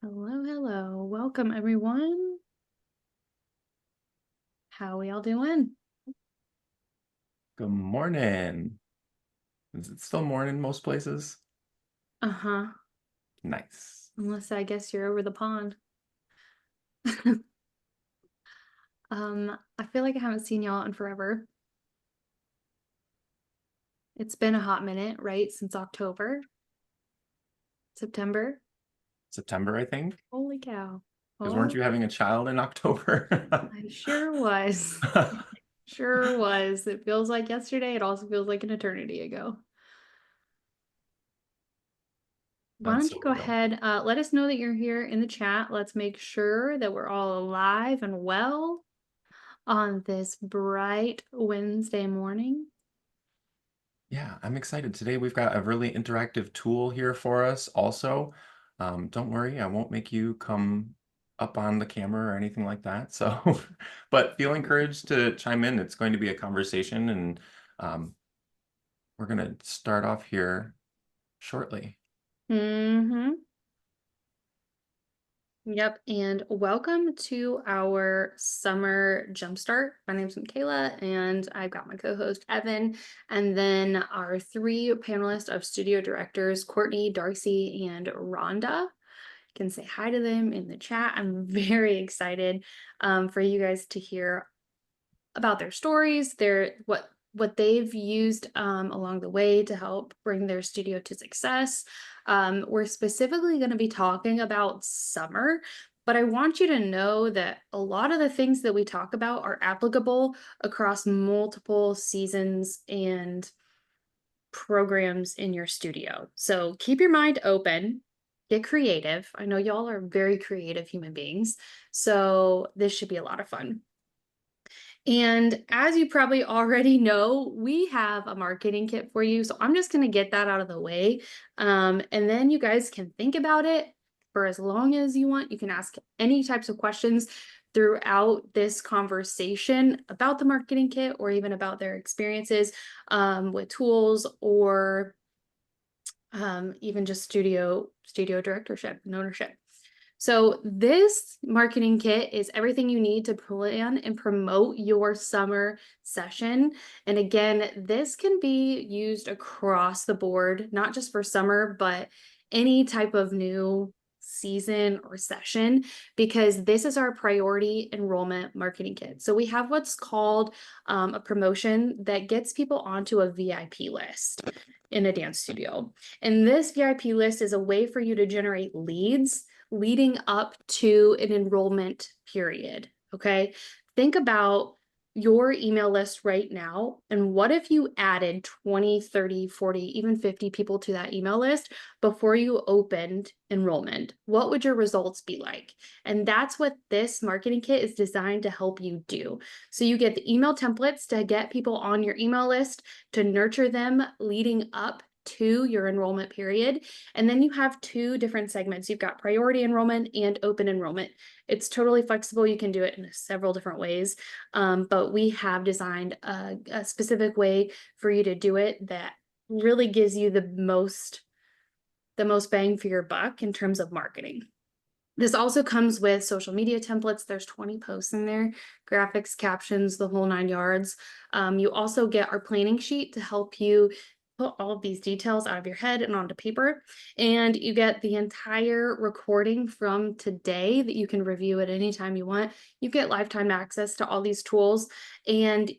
Hello, hello. Welcome, everyone. How we all doing? Good morning. Is it still morning most places? Uh-huh. Nice. Unless I guess you're over the pond. I feel like I haven't seen y'all in forever. It's been a hot minute, right? Since October, September. September, I think. Holy cow. Because weren't Oh, you having a child in October? I sure was. Sure was. It feels like yesterday. It also feels like an eternity ago. Why That's don't you so go real. ahead, let us know that you're here in the chat. Let's make sure that we're all alive and well on this bright Wednesday morning. Yeah, I'm excited. Today we've got a really interactive tool here for us also. Don't worry, I won't make you come up on the camera or anything like that. So, but feel encouraged to chime in. It's going to be a conversation, and um, we're going to start off here shortly. Mm-hmm. Yep, and welcome to our summer jumpstart. My name's Michaela, and I've got my co-host Evan, and then our three panelists of studio directors, Courtney, Darcy, and Rhonda. You can say hi to them in the chat. I'm very excited for you guys to hear about their stories, what they've used along the way to help bring their studio to success. We're specifically going to be talking about summer, but I want you to know that a lot of the things that we talk about are applicable across multiple seasons and programs in your studio. So keep your mind open, get creative. I know y'all are very creative human beings, so this should be a lot of fun. And as you probably already know, we have a marketing kit for you. So I'm just going to get that out of the way. And then you guys can think about it for as long as you want. You can ask any types of questions throughout this conversation about the marketing kit or even about their experiences with tools or even just studio directorship and ownership. So this marketing kit is everything you need to plan and promote your summer session. And again, this can be used across the board, not just for summer, but any type of new season or session, because this is our priority enrollment marketing kit. So we have what's called a promotion that gets people onto a VIP list in a dance studio. And this VIP list is a way for you to generate leads leading up to an enrollment period. Okay. Think about your email list right now. And what if you added 20, 30, 40, even 50 people to that email list before you opened enrollment? What would your results be like? And that's what this marketing kit is designed to help you do. So you get the email templates to get people on your email list, to nurture them leading up to your enrollment period. And then you have two different segments. You've got priority enrollment and open enrollment. It's totally flexible. You can do it in several different ways. But we have designed a specific way for you to do it that really gives you the most bang for your buck in terms of marketing. This also comes with social media templates. There's 20 posts in there, graphics, captions, the whole 9 yards. You also get our planning sheet to help you put all of these details out of your head and onto paper. And you get the entire recording from today that you can review at any time you want. You get lifetime access to all these tools. And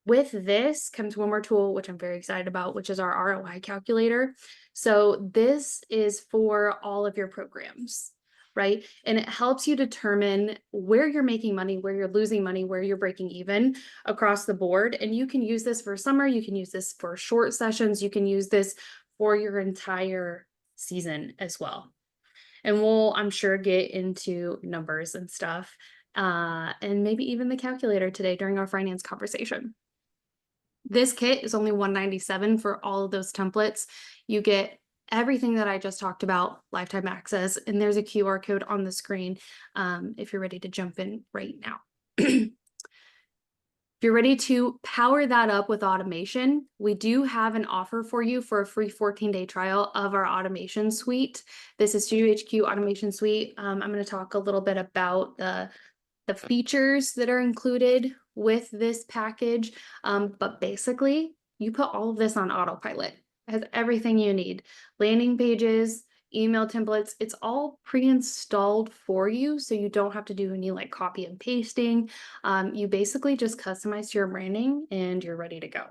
with this comes one more tool, which I'm very excited about, which is our ROI calculator. So this is for all of your programs, right? And it helps you determine where you're making money, where you're losing money, where you're breaking even across the board. And you can use this for summer, you can use this for short sessions, you can use this for your entire season as well. And we'll, I'm sure, get into numbers and stuff, and maybe even the calculator today during our finance conversation. This kit is only $197 for all of those templates. You get everything that I just talked about, lifetime access, and there's a QR code on the screen if you're ready to jump in right now. If you're ready to power that up with automation, we do have an offer for you for a free 14-day trial of our automation suite. This is Studio HQ Automation Suite. I'm going to talk a little bit about the features that are included with this package. But basically, you put all of this on autopilot. It has everything you need. Landing pages, email templates, it's all pre-installed for you, so you don't have to do any like copy and pasting. You basically just customize your branding and you're ready to go.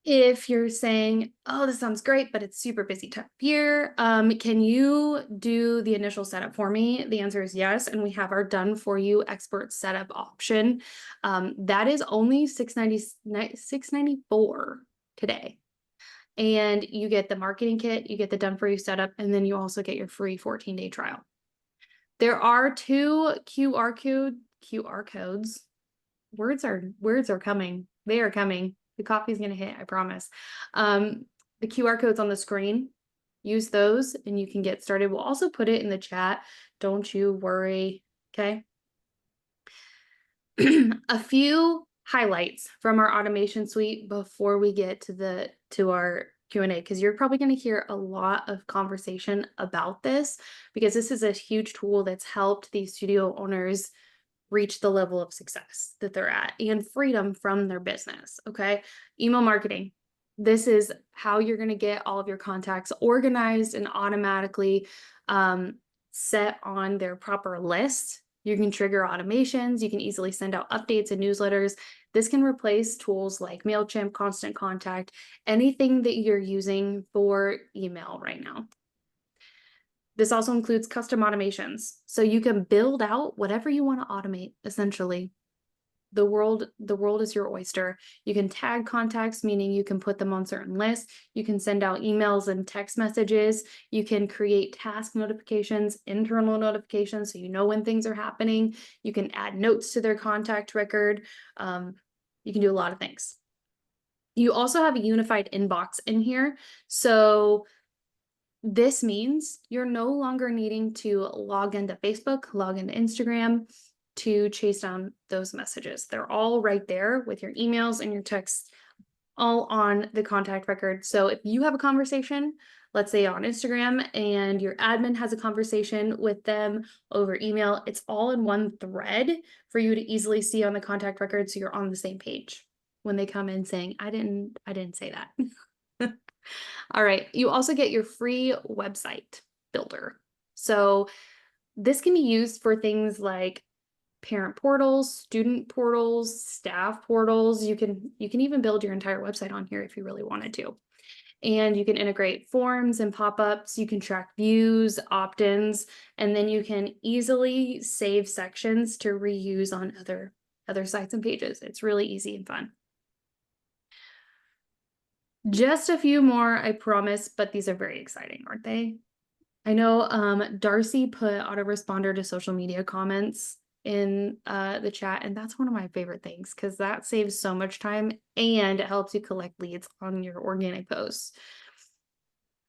If you're saying, oh, this sounds great, but it's super busy time of year, can you do the initial setup for me? The answer is yes, and we have our done for you expert setup option. That is only $694 today. And you get the marketing kit, you get the done for you setup, and then you also get your free 14-day trial. There are two QR codes. Words are coming. They are coming. The coffee's gonna hit, I promise. The QR codes on the screen, use those and you can get started. We'll also put it in the chat. Don't you worry, okay? A few highlights from our automation suite before we get to our Q&A, because you're probably going to hear a lot of conversation about this, because this is a huge tool that's helped these studio owners reach the level of success that they're at and freedom from their business. Okay. Email marketing. This is how you're going to get all of your contacts organized and automatically set on their proper list. You can trigger automations. You can easily send out updates and newsletters. This can replace tools like MailChimp, Constant Contact, anything that you're using for email right now. This also includes custom automations. So you can build out whatever you want to automate, essentially. The world is your oyster. You can tag contacts, meaning you can put them on certain lists. You can send out emails and text messages. You can create task notifications, internal notifications, so you know when things are happening. You can add notes to their contact record. You can do a lot of things. You also have a unified inbox in here. So this means you're no longer needing to log into Facebook, log into Instagram to chase down those messages. They're all right there with your emails and your texts, all on the contact record. So if you have a conversation, let's say on Instagram, and your admin has a conversation with them over email, it's all in one thread for you to easily see on the contact record, so you're on the same page when they come in saying, I didn't say that. All right, you also get your free website builder. So this can be used for things like parent portals, student portals, staff portals. You can even build your entire website on here if you really wanted to. And you can integrate forms and pop-ups. You can track views, opt-ins, and then you can easily save sections to reuse on other sites and pages. It's really easy and fun. Just a few more, I promise, but these are very exciting, aren't they? I know Darcy put autoresponder to social media comments in the chat, and that's one of my favorite things because that saves so much time and it helps you collect leads on your organic posts.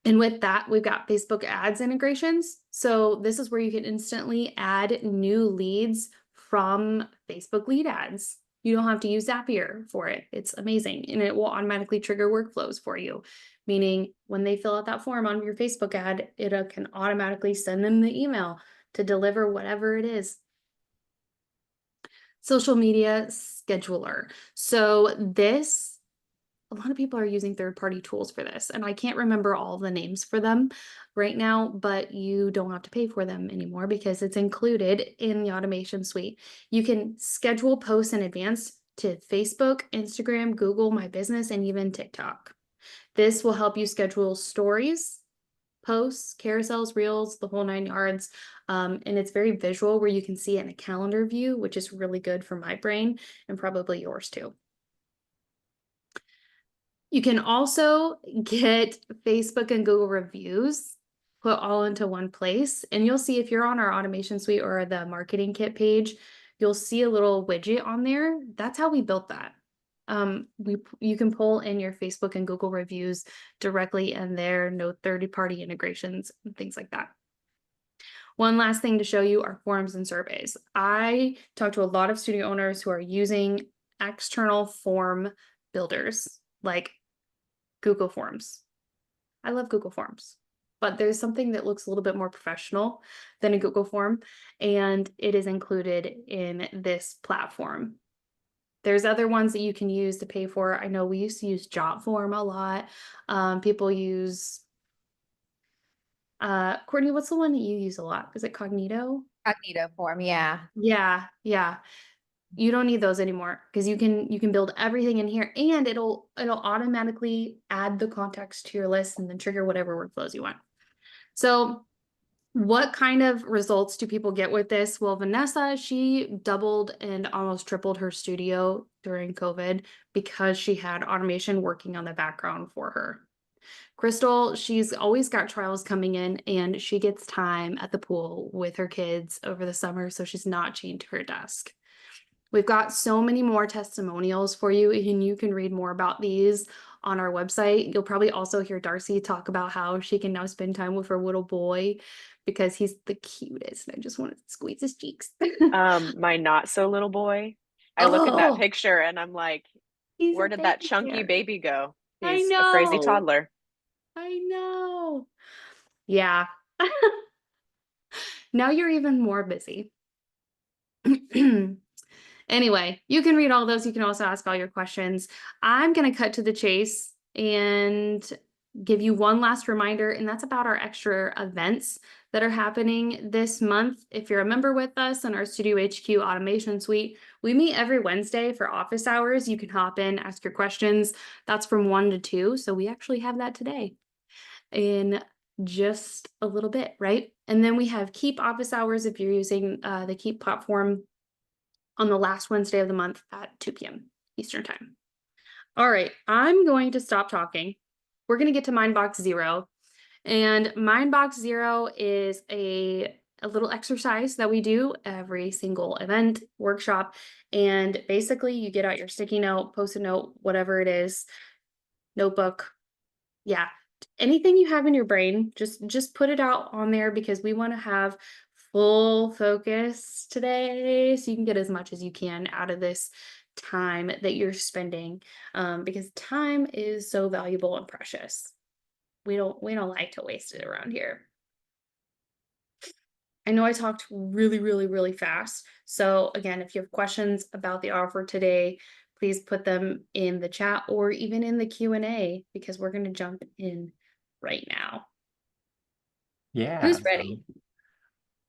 And with that, we've got Facebook ads integrations. So this is where you can instantly add new leads from Facebook lead ads. You don't have to use Zapier for it. It's amazing. And it will automatically trigger workflows for you, meaning when they fill out that form on your Facebook ad, it can automatically send them the email to deliver whatever it is. Social media scheduler. So this, a lot of people are using third-party tools for this, and I can't remember all the names for them right now, but you don't have to pay for them anymore because it's included in the automation suite. You can schedule posts in advance to Facebook, Instagram, Google, My Business, and even TikTok. This will help you schedule stories, posts, carousels, reels, the whole 9 yards. And it's very visual, where you can see it in a calendar view, which is really good for my brain and probably yours too. You can also get Facebook and Google reviews put all into one place. And you'll see, if you're on our automation suite or the marketing kit page, you'll see a little widget on there. That's how we built that. You can pull in your Facebook and Google reviews directly in there, no third-party integrations and things like that. One last thing to show you are forms and surveys. I talk to a lot of studio owners who are using external form builders like Google Forms. I love Google Forms, but there's something that looks a little bit more professional than a Google form, and it is included in this platform. There's other ones that you can use to pay for. I know we used to use Jotform a lot. People use Courtney, what's the one that you use a lot? Is it Cognito? Cognito form, yeah. Yeah, yeah. You don't need those anymore because you can build everything in here, and it'll automatically add the contacts to your list and then trigger whatever workflows you want. So what kind of results do people get with this? Well, Vanessa, she doubled and almost tripled her studio during COVID because she had automation working on the background for her. Crystal, she's always got trials coming in and she gets time at the pool with her kids over the summer, so she's not chained to her desk. We've got so many more testimonials for you, and you can read more about these on our website. You'll probably also hear Darcy talk about how she can now spend time with her little boy because he's the cutest, and I just want to squeeze his cheeks. My not so little boy. I look at that Oh, picture and I'm like, he's where a did that baby chunky bear. baby go? I He's a crazy know. toddler. I know. Yeah. Now you're even more busy. Anyway, you can read all those. You can also ask all your questions. I'm going to cut to the chase and give you one last reminder, and that's about our extra events that are happening this month. If you're a member with us in our Studio HQ Automation Suite, we meet every Wednesday for office hours. You can hop in, ask your questions. That's from 1 to 2. So we actually have that today in just a little bit, right? And then we have Keep office hours if you're using the Keep platform on the last Wednesday of the month at 2 p.m. Eastern time. All right, I'm going to stop talking. We're going to get to Mindbox Zero. And Mindbox Zero is a little exercise that we do every single event, workshop. And basically, you get out your sticky note, post-it note, whatever it is, notebook. Yeah, anything you have in your brain, just put it out on there because we want to have full focus today so you can get as much as you can out of this time that you're spending, because time is so valuable and precious. We don't like to waste it around here. I know I talked really, really, really fast. So again, if you have questions about the offer today, please put them in the chat or even in the Q&A because we're going to jump in right now. Yeah. Who's ready?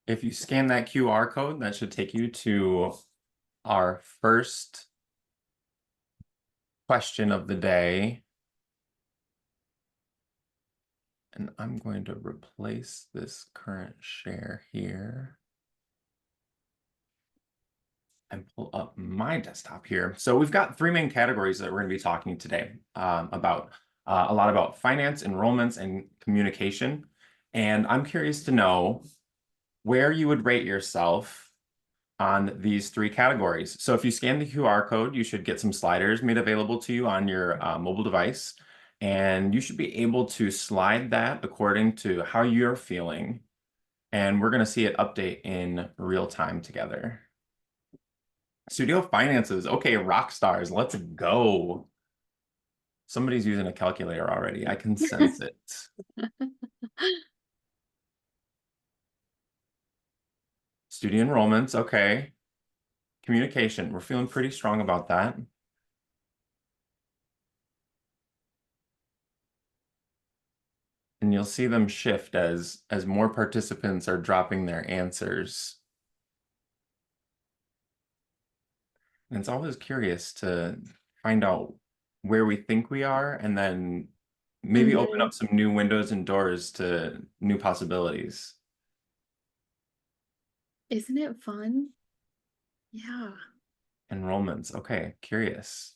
If you scan that QR code, that should take you to our first question of the day. And I'm going to replace this current share here and pull up my desktop here. So we've got 3 main categories that we're going to be talking today about. A lot about finance, enrollments, and communication. And I'm curious to know where you would rate yourself on these 3 categories. So if you scan the QR code, you should get some sliders made available to you on your mobile device. And you should be able to slide that according to how you're feeling. And we're going to see it update in real time together. Studio finances. Okay, rock stars. Let's go. Somebody's using a calculator already. I can sense it. Studio enrollments. Okay. Communication. We're feeling pretty strong about that. And you'll see them shift as more participants are dropping their answers. And it's always curious to find out where we think we are and then maybe open up some new windows and doors to new possibilities. Isn't it fun? Yeah. Enrollments. Okay, curious.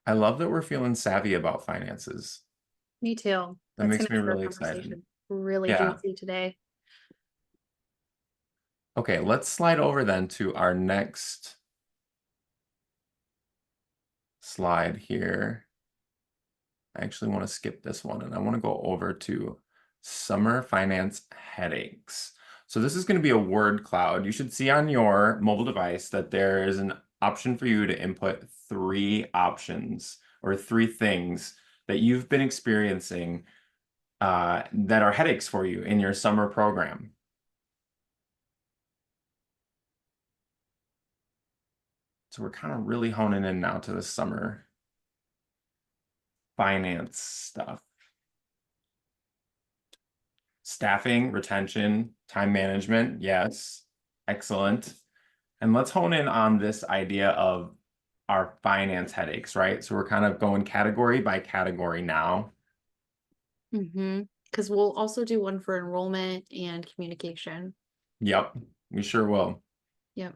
I love that we're feeling savvy about finances. Me too. That That's makes gonna me make our really excited. conversation really Yeah. juicy today. Okay, let's slide over then to our next slide here. I actually want to skip this one and I want to go over to Summer finance headaches. So this is going to be a word cloud. You should see on your mobile device that there is an option for you to input 3 options or 3 things that you've been experiencing that are headaches for you in your summer program. So we're kind of really honing in now to the summer finance stuff. Staffing, retention, time management, yes, excellent. And let's hone in on this idea of our finance headaches, right? So we're kind of going category by category now. Because we'll also do one for enrollment and communication. Yep, we sure will. Yep.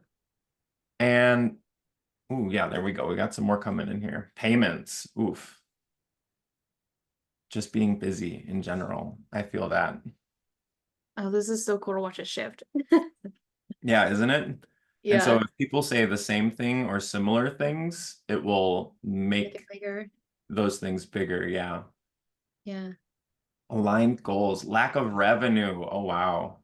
And, ooh, yeah, there we go. We got some more coming in here. Payments, oof. Just being busy in general. I feel that. Oh, this is so cool to watch it shift. Yeah, isn't it? And so Yeah. if people say the same thing or similar things, it will Make it make bigger. those things bigger. Yeah. Yeah. Aligned goals, lack of revenue. Oh, wow.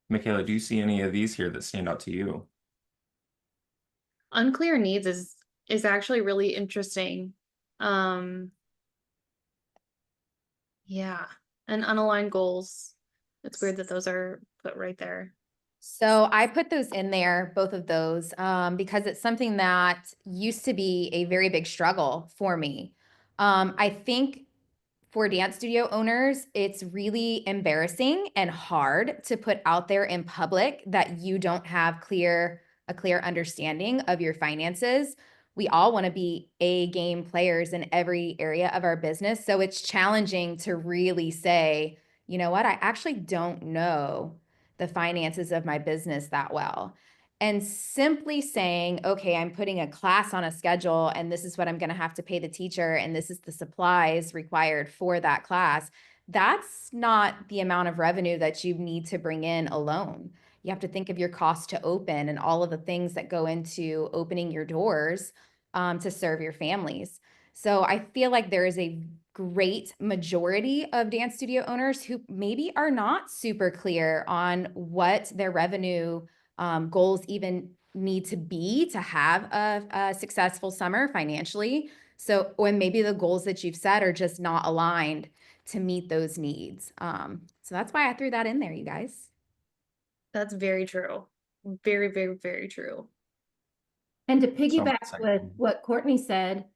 Michaela, do you see any of these here that stand out to you? Unclear needs is actually really interesting. Um, yeah. And unaligned goals. It's weird that those are put right there. So I put those in there, both of those, because it's something that used to be a very big struggle for me. I think for dance studio owners, it's really embarrassing and hard to put out there in public that you don't have a clear understanding of your finances. We all want to be A game players in every area of our business. So it's challenging to really say, you know what, I actually don't know the finances of my business that well. And simply saying, okay, I'm putting a class on a schedule and this is what I'm going to have to pay the teacher and this is the supplies required for that class, that's not the amount of revenue that you need to bring in alone. You have to think of your cost to open and all of the things that go into opening your doors to serve your families. So I feel like there is a great majority of dance studio owners who maybe are not super clear on what their revenue goals even need to be to have a successful summer financially. So, or maybe the goals that you've set are just not aligned to meet those needs. So that's why I threw that in there, you guys. That's very true. Very, very, very true. And to So piggyback with exciting. what Courtney said,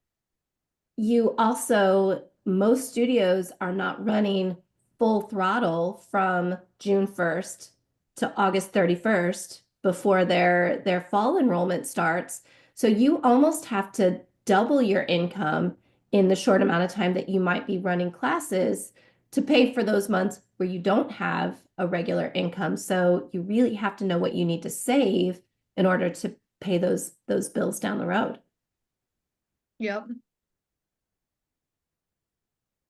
you also, most studios are not running full throttle from June 1st to August 31st before their fall enrollment starts. So you almost have to double your income in the short amount of time that you might be running classes to pay for those months where you don't have a regular income. So you really have to know what you need to save in order to pay those bills down the road. Yep.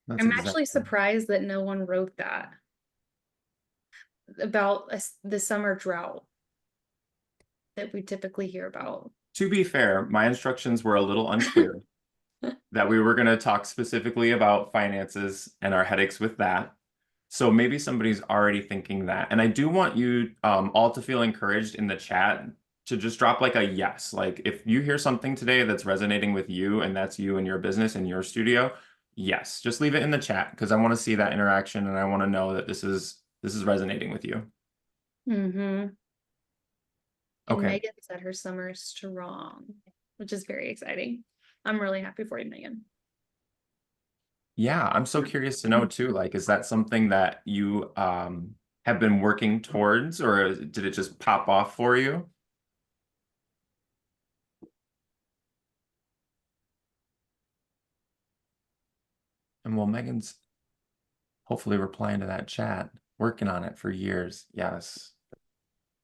That's I'm exactly. actually surprised that no one wrote that about the summer drought that we typically hear about. To be fair, my instructions were a little unclear that we were going to talk specifically about finances and our headaches with that. So maybe somebody's already thinking that. And I do want you all to feel encouraged in the chat to just drop like a yes. Like if you hear something today that's resonating with you and that's you and your business and your studio, yes, just leave it in the chat because I want to see that interaction and I want to know that this is resonating with you. Mm-hmm. And Okay. Megan said her summer is strong, which is very exciting. I'm really happy for you, Megan. Yeah, I'm so curious to know too, like, is that something that you have been working towards or did it just pop off for you? And well, Megan's hopefully replying to that chat, working on it for years. Yes.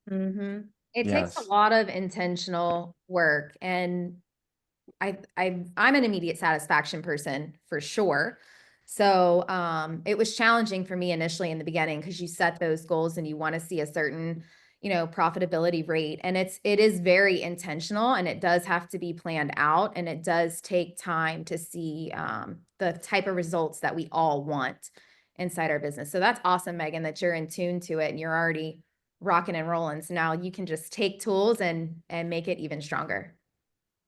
Mm-hmm. It takes a Yes. lot of intentional work, and I'm an immediate satisfaction person for sure. So it was challenging for me initially in the beginning because you set those goals and you want to see a certain, profitability rate. And it is very intentional, and it does have to be planned out, and it does take time to see the type of results that we all want inside our business. So that's awesome, Megan, that you're in tune to it and you're already rocking and rolling. So now you can just take tools and make it even stronger.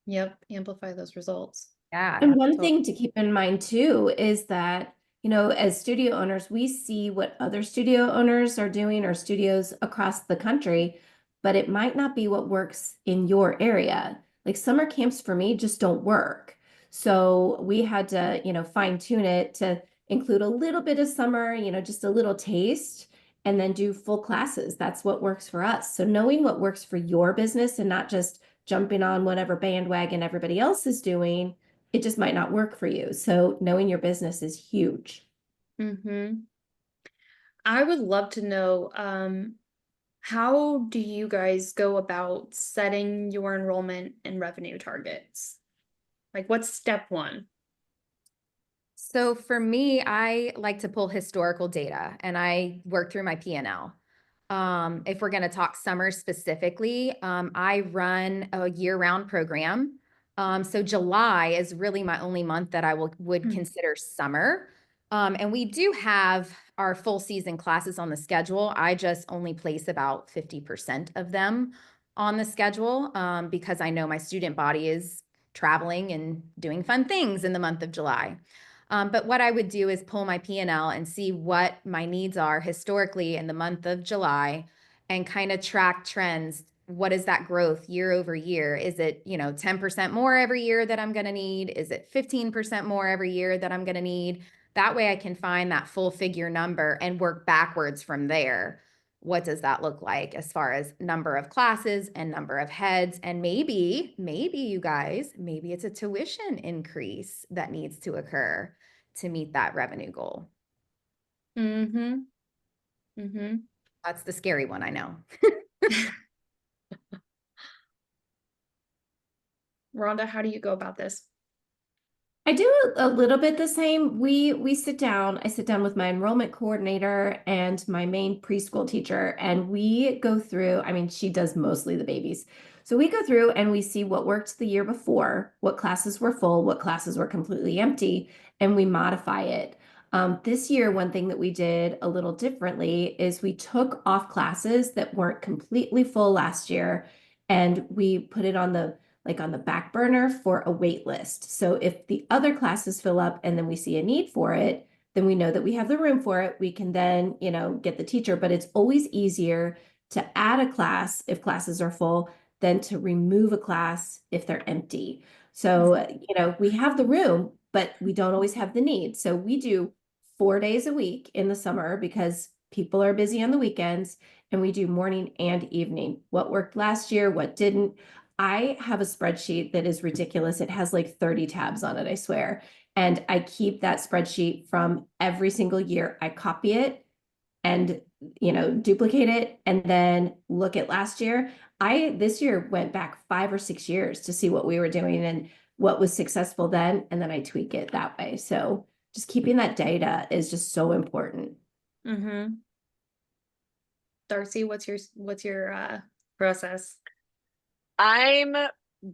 Yep, amplify those results. Yeah. And one thing to keep in mind too is that, as studio owners, we see what other studio owners are doing or studios across the country, but it might not be what works in your area. Like summer camps for me just don't work. So we had to, fine tune it to include a little bit of summer, just a little taste, and then do full classes. That's what works for us. So knowing what works for your business and not just jumping on whatever bandwagon everybody else is doing, it just might not work for you. So knowing your business is huge. Mm-hmm. I would love to know, how do you guys go about setting your enrollment and revenue targets? Like, what's step one? So for me, I like to pull historical data and I work through my P&L. If we're going to talk summer specifically, I run a year-round program. So July is really my only month that I would consider summer. And we do have our full season classes on the schedule. I just only place about 50% of them on the schedule because I know my student body is traveling and doing fun things in the month of July. But what I would do is pull my P&L and see what my needs are historically in the month of July and kind of track trends. What is that growth year over year? Is it, 10% more every year that I'm going to need? Is it 15% more every year that I'm going to need? That way I can find that full figure number and work backwards from there. What does that look like as far as number of classes and number of heads? And maybe you guys, maybe it's a tuition increase that needs to occur to meet that revenue goal. Mm-hmm. Mm-hmm. That's the scary one, I know. Rhonda, how do you go about this? I do a little bit the same. We sit down, I sit down with my enrollment coordinator and my main preschool teacher, and we go through, I mean, she does mostly the babies. So we go through and we see what worked the year before, what classes were full, what classes were completely empty, and we modify it. This year, one thing that we did a little differently is we took off classes that weren't completely full last year, and we put it on the back burner for a wait list. So if the other classes fill up and then we see a need for it, then we know that we have the room for it. We can then, get the teacher, but it's always easier to add a class if classes are full than to remove a class if they're empty. So, we have the room, but we don't always have the need. So we do 4 days a week in the summer because people are busy on the weekends, and we do morning and evening. What worked last year, what didn't. I have a spreadsheet that is ridiculous. It has like 30 tabs on it, I swear. And I keep that spreadsheet from every single year. I copy it and, duplicate it and then look at last year. I this year went back 5 or 6 years to see what we were doing and what was successful then. And then I tweak it that way. So just keeping that data is just so important. Mm-hmm. Darcy, what's your process? I'm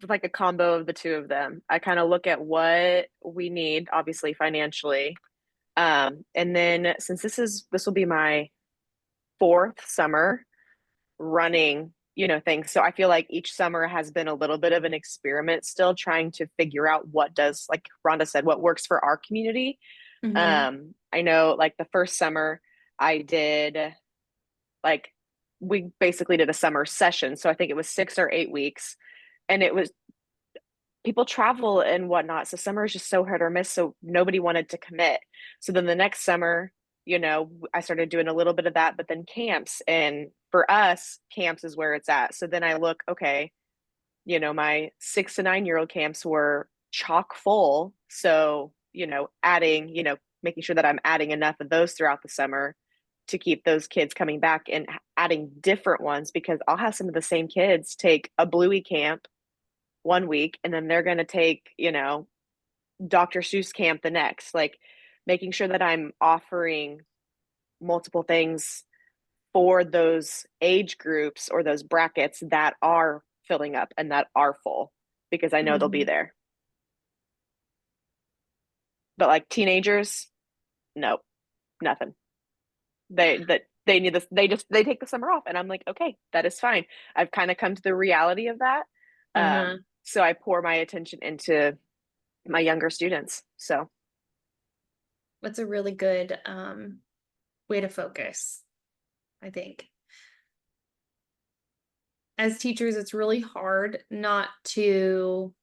like a combo of the two of them. I kind of look at what we need, obviously financially. And then since this will be my 4th summer running, things. So I feel like each summer has been a little bit of an experiment still trying to figure out what does, like Rhonda said, what works for our community. Mm-hmm. I know like the first summer I did we basically did a summer session. So I think it was 6 or 8 weeks, and it was people travel and whatnot. So summer is just so hit or miss. So nobody wanted to commit. So then the next summer, I started doing a little bit of that, but then camps. And for us, camps is where it's at. So then I look, okay, my 6 to 9-year-old camps were chock full. So, adding, making sure that I'm adding enough of those throughout the summer to keep those kids coming back and adding different ones, because I'll have some of the same kids take a Bluey camp one week and then they're going to take, Dr. Seuss camp the next, like making sure that I'm offering multiple things for those age groups or those brackets that are filling up and that are full, because I know they'll be there. But like teenagers, nope, nothing. They need this. They take the summer off, and I'm like, okay, that is fine. I've kind of come to the reality of that. So I pour my attention into my younger students. So that's a really good way to focus, I think. As teachers, it's really hard not to,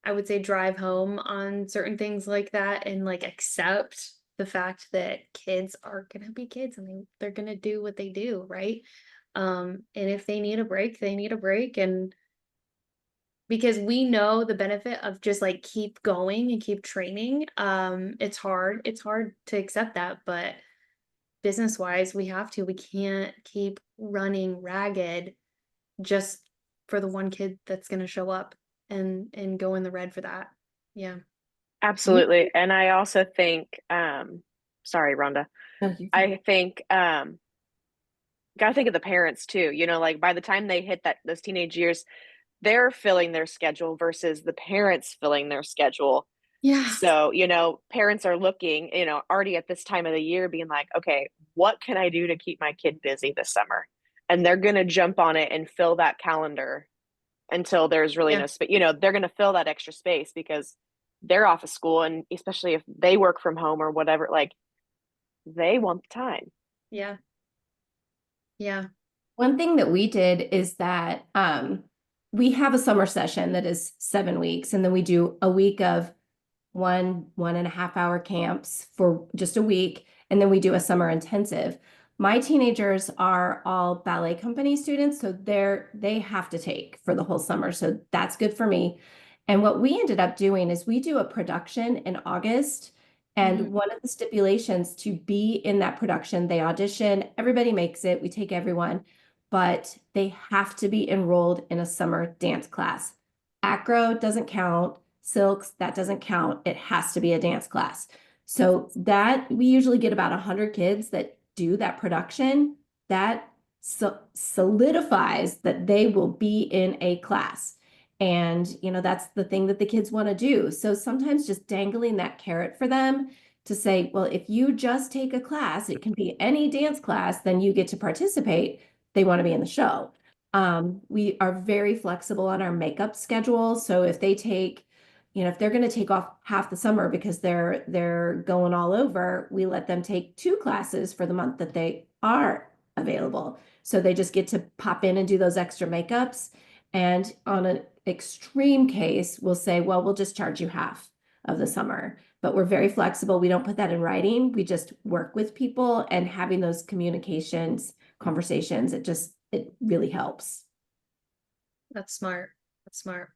I would say, drive home on certain things like that and like accept the fact that kids are gonna be kids and they're gonna do what they do, right? And if they need a break, they need a break. And because we know the benefit of just like keep going and keep training. It's hard to accept that, but business wise, we can't keep running ragged just for the one kid that's going to show up and go in the red for that. Yeah. absolutely. And I also think, sorry, Rhonda, I think, gotta think of the parents too, you know, like by the time they hit those teenage years, they're filling their schedule versus the parents filling their schedule. Yeah. So, you know, parents are looking, you know, already at this time of the year being like, okay, what can I do to keep my kid busy this summer? And they're going to jump on it and fill that calendar until there's really no space. You know, they're going to fill that extra space because they're off of school. And especially if they work from home or whatever, like they want the time. Yeah. Yeah. One thing that we did is that we have a summer session that is 7 weeks, and then we do a week of 1.5 hour camps for just a week, and then we do a summer intensive. My teenagers are all ballet company students, so they have to take for the whole summer, so that's good for me. And what we ended up doing is we do a production in August, and one of the stipulations to be in that production, they audition, everybody makes it, we take everyone, but they have to be enrolled in a summer dance class. Acro doesn't count, silks, that doesn't count. It has to be a dance class. So that we usually get about 100 kids that do that production. That solidifies that they will be in a class. And, you know, that's the thing that the kids want to do. So sometimes just dangling that carrot for them to say, well, if you just take a class, it can be any dance class, then you get to participate. They want to be in the show. We are very flexible on our makeup schedule. So if they take, you know, if they're going to take off half the summer because they're going all over, we let them take 2 classes for the month that they are available. So they just get to pop in and do those extra makeups. And on an extreme case, we'll say, well, we'll just charge you half of the summer. But we're very flexible. We don't put that in writing. We just work with people, and having those conversations, it really helps. That's smart. That's smart.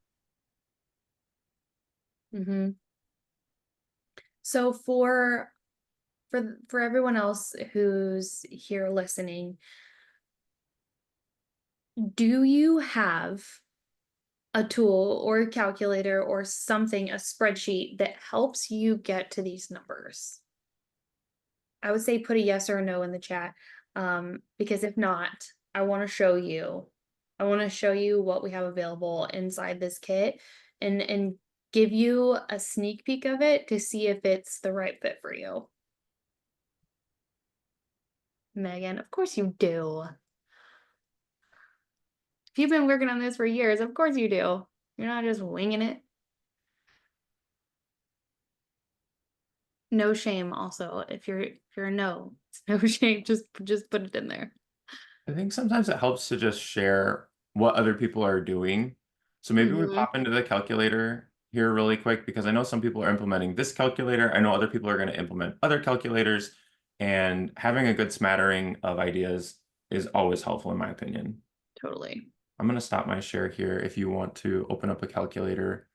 So for everyone else who's here listening, do you have a tool or a calculator or something, a spreadsheet that helps you get to these numbers? I would say put a yes or a no in the chat, because if not, I want to show you. I want to show you what we have available inside this kit and give you a sneak peek of it to see if it's the right fit for you. Megan, of course you do. If you've been working on this for years, of course you do. You're not just winging it. No shame also. If you're a no, it's no shame. Just put it in there. I think sometimes it helps to just share what other people are doing. So maybe we pop into the calculator here really quick, because I know some people are implementing this calculator. I know other people are going to implement other calculators, and having a good smattering of ideas is always helpful in my opinion. Totally. I'm going to stop my share here if you want to open up a calculator.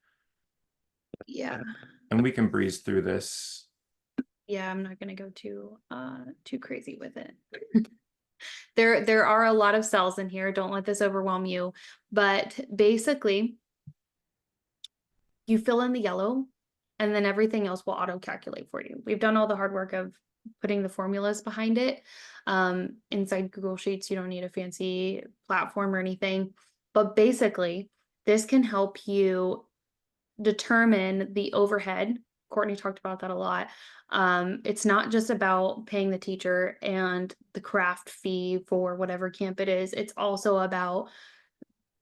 Yeah. And we can breeze through this. Yeah, I'm not going to go too crazy with it. There are a lot of cells in here. Don't let this overwhelm you. But basically, you fill in the yellow, and then everything else will auto-calculate for you. We've done all the hard work of putting the formulas behind it. Inside Google Sheets, you don't need a fancy platform or anything, but basically this can help you determine the overhead. Courtney talked about that a lot. It's not just about paying the teacher and the craft fee for whatever camp it is. It's also about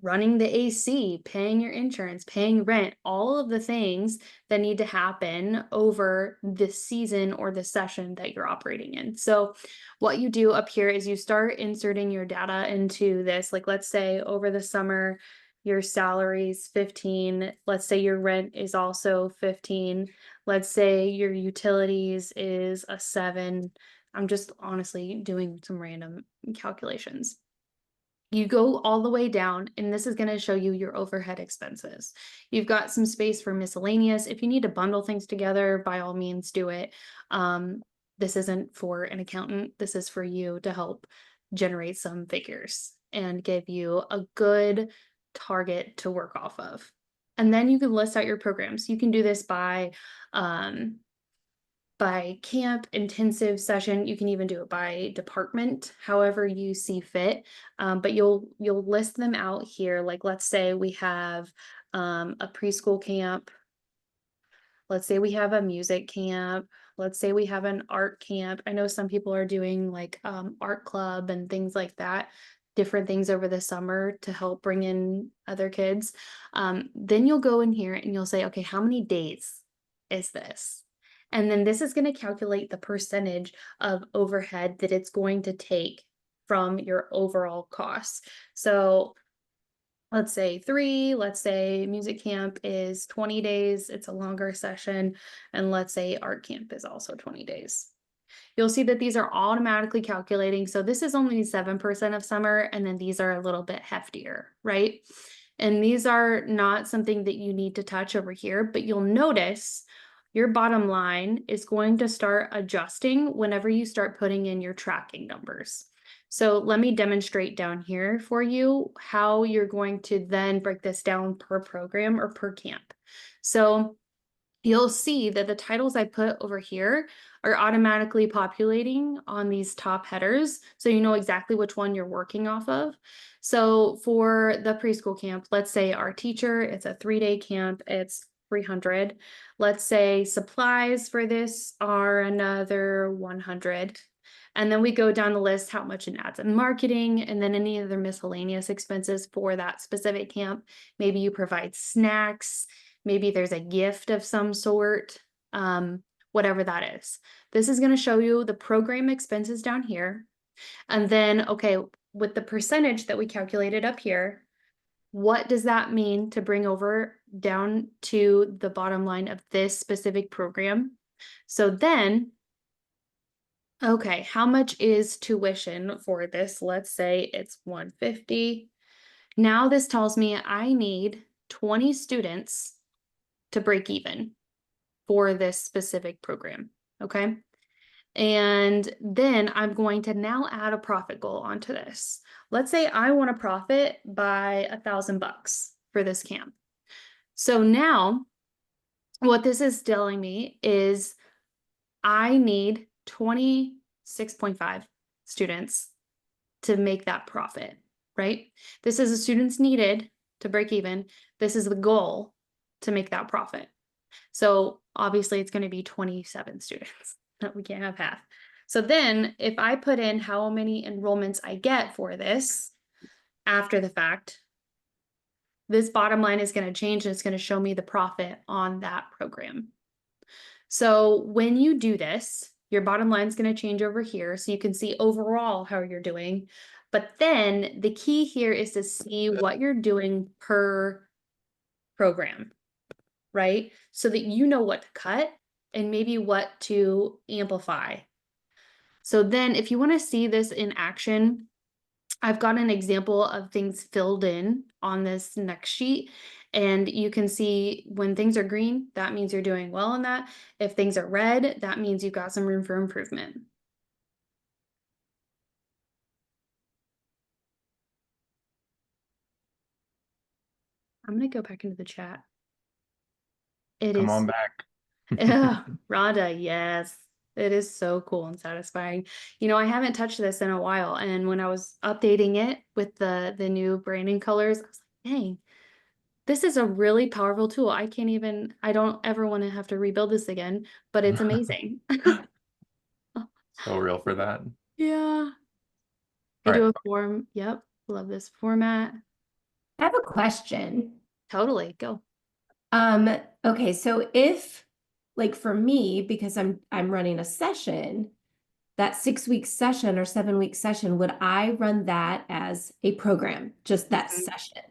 running the AC, paying your insurance, paying rent, all of the things that need to happen over the season or the session that you're operating in. So what you do up here is you start inserting your data into this. Like, let's say over the summer, your salary's 15. Let's say your rent is also 15. Let's say your utilities is a 7. I'm just honestly doing some random calculations. You go all the way down, and this is going to show you your overhead expenses. You've got some space for miscellaneous. If you need to bundle things together, by all means do it. This isn't for an accountant. This is for you to help generate some figures and give you a good target to work off of. And then you can list out your programs. You can do this by camp, intensive session. You can even do it by department, however you see fit. But you'll list them out here. Like, let's say we have a preschool camp. Let's say we have a music camp. Let's say we have an art camp. I know some people are doing like art club and things like that, different things over the summer to help bring in other kids. Then you'll go in here and you'll say, okay, how many days is this? And then this is going to calculate the percentage of overhead that it's going to take from your overall costs. So let's say 3, let's say music camp is 20 days, it's a longer session, and let's say art camp is also 20 days. You'll see that these are automatically calculating. So this is only 7% of summer, and then these are a little bit heftier, right? And these are not something that you need to touch over here, but you'll notice your bottom line is going to start adjusting whenever you start putting in your tracking numbers. So let me demonstrate down here for you how you're going to then break this down per program or per camp. So you'll see that the titles I put over here are automatically populating on these top headers, so you know exactly which one you're working off of. So for the preschool camp, let's say our teacher, it's a 3-day camp, it's 300. Let's say supplies for this are another 100. And then we go down the list, how much in ads and marketing, and then any other miscellaneous expenses for that specific camp. Maybe you provide snacks, maybe there's a gift of some sort, whatever that is. This is going to show you the program expenses down here. And then, okay, with the percentage that we calculated up here, what does that mean to bring over down to the bottom line of this specific program? So then, okay, how much is tuition for this? Let's say it's 150. Now this tells me I need 20 students to break even for this specific program, okay? And then I'm going to now add a profit goal onto this. Let's say I want to profit by $1,000 for this camp. So now what this is telling me is I need 26.5 students to make that profit, right? This is the students needed to break even. This is the goal to make that profit. So obviously it's going to be 27 students. We can't have half. So then if I put in how many enrollments I get for this after the fact, this bottom line is going to change and it's going to show me the profit on that program. So when you do this, your bottom line is going to change over here so you can see overall how you're doing. But then the key here is to see what you're doing per program, right? So that you know what to cut and maybe what to amplify. So then if you want to see this in action, I've got an example of things filled in on this next sheet. And you can see when things are green, that means you're doing well on that. If things are red, that means you've got some room for improvement. I'm going to go back into the chat. Come on back. Yeah, Rhonda, yes. It is so cool and satisfying. You know, I haven't touched this in a while, and when I was updating it with the new branding colors, I was like, dang, this is a really powerful tool. I don't ever want to have to rebuild this again, but it's amazing. So real for that. Yeah. I All right. do a form. Yep. Love this format. I have a question. Totally. Go. Okay, so if like for me, because I'm running a session, that 6 week session or 7 week session, would I run that as a program, just that Mhm. session?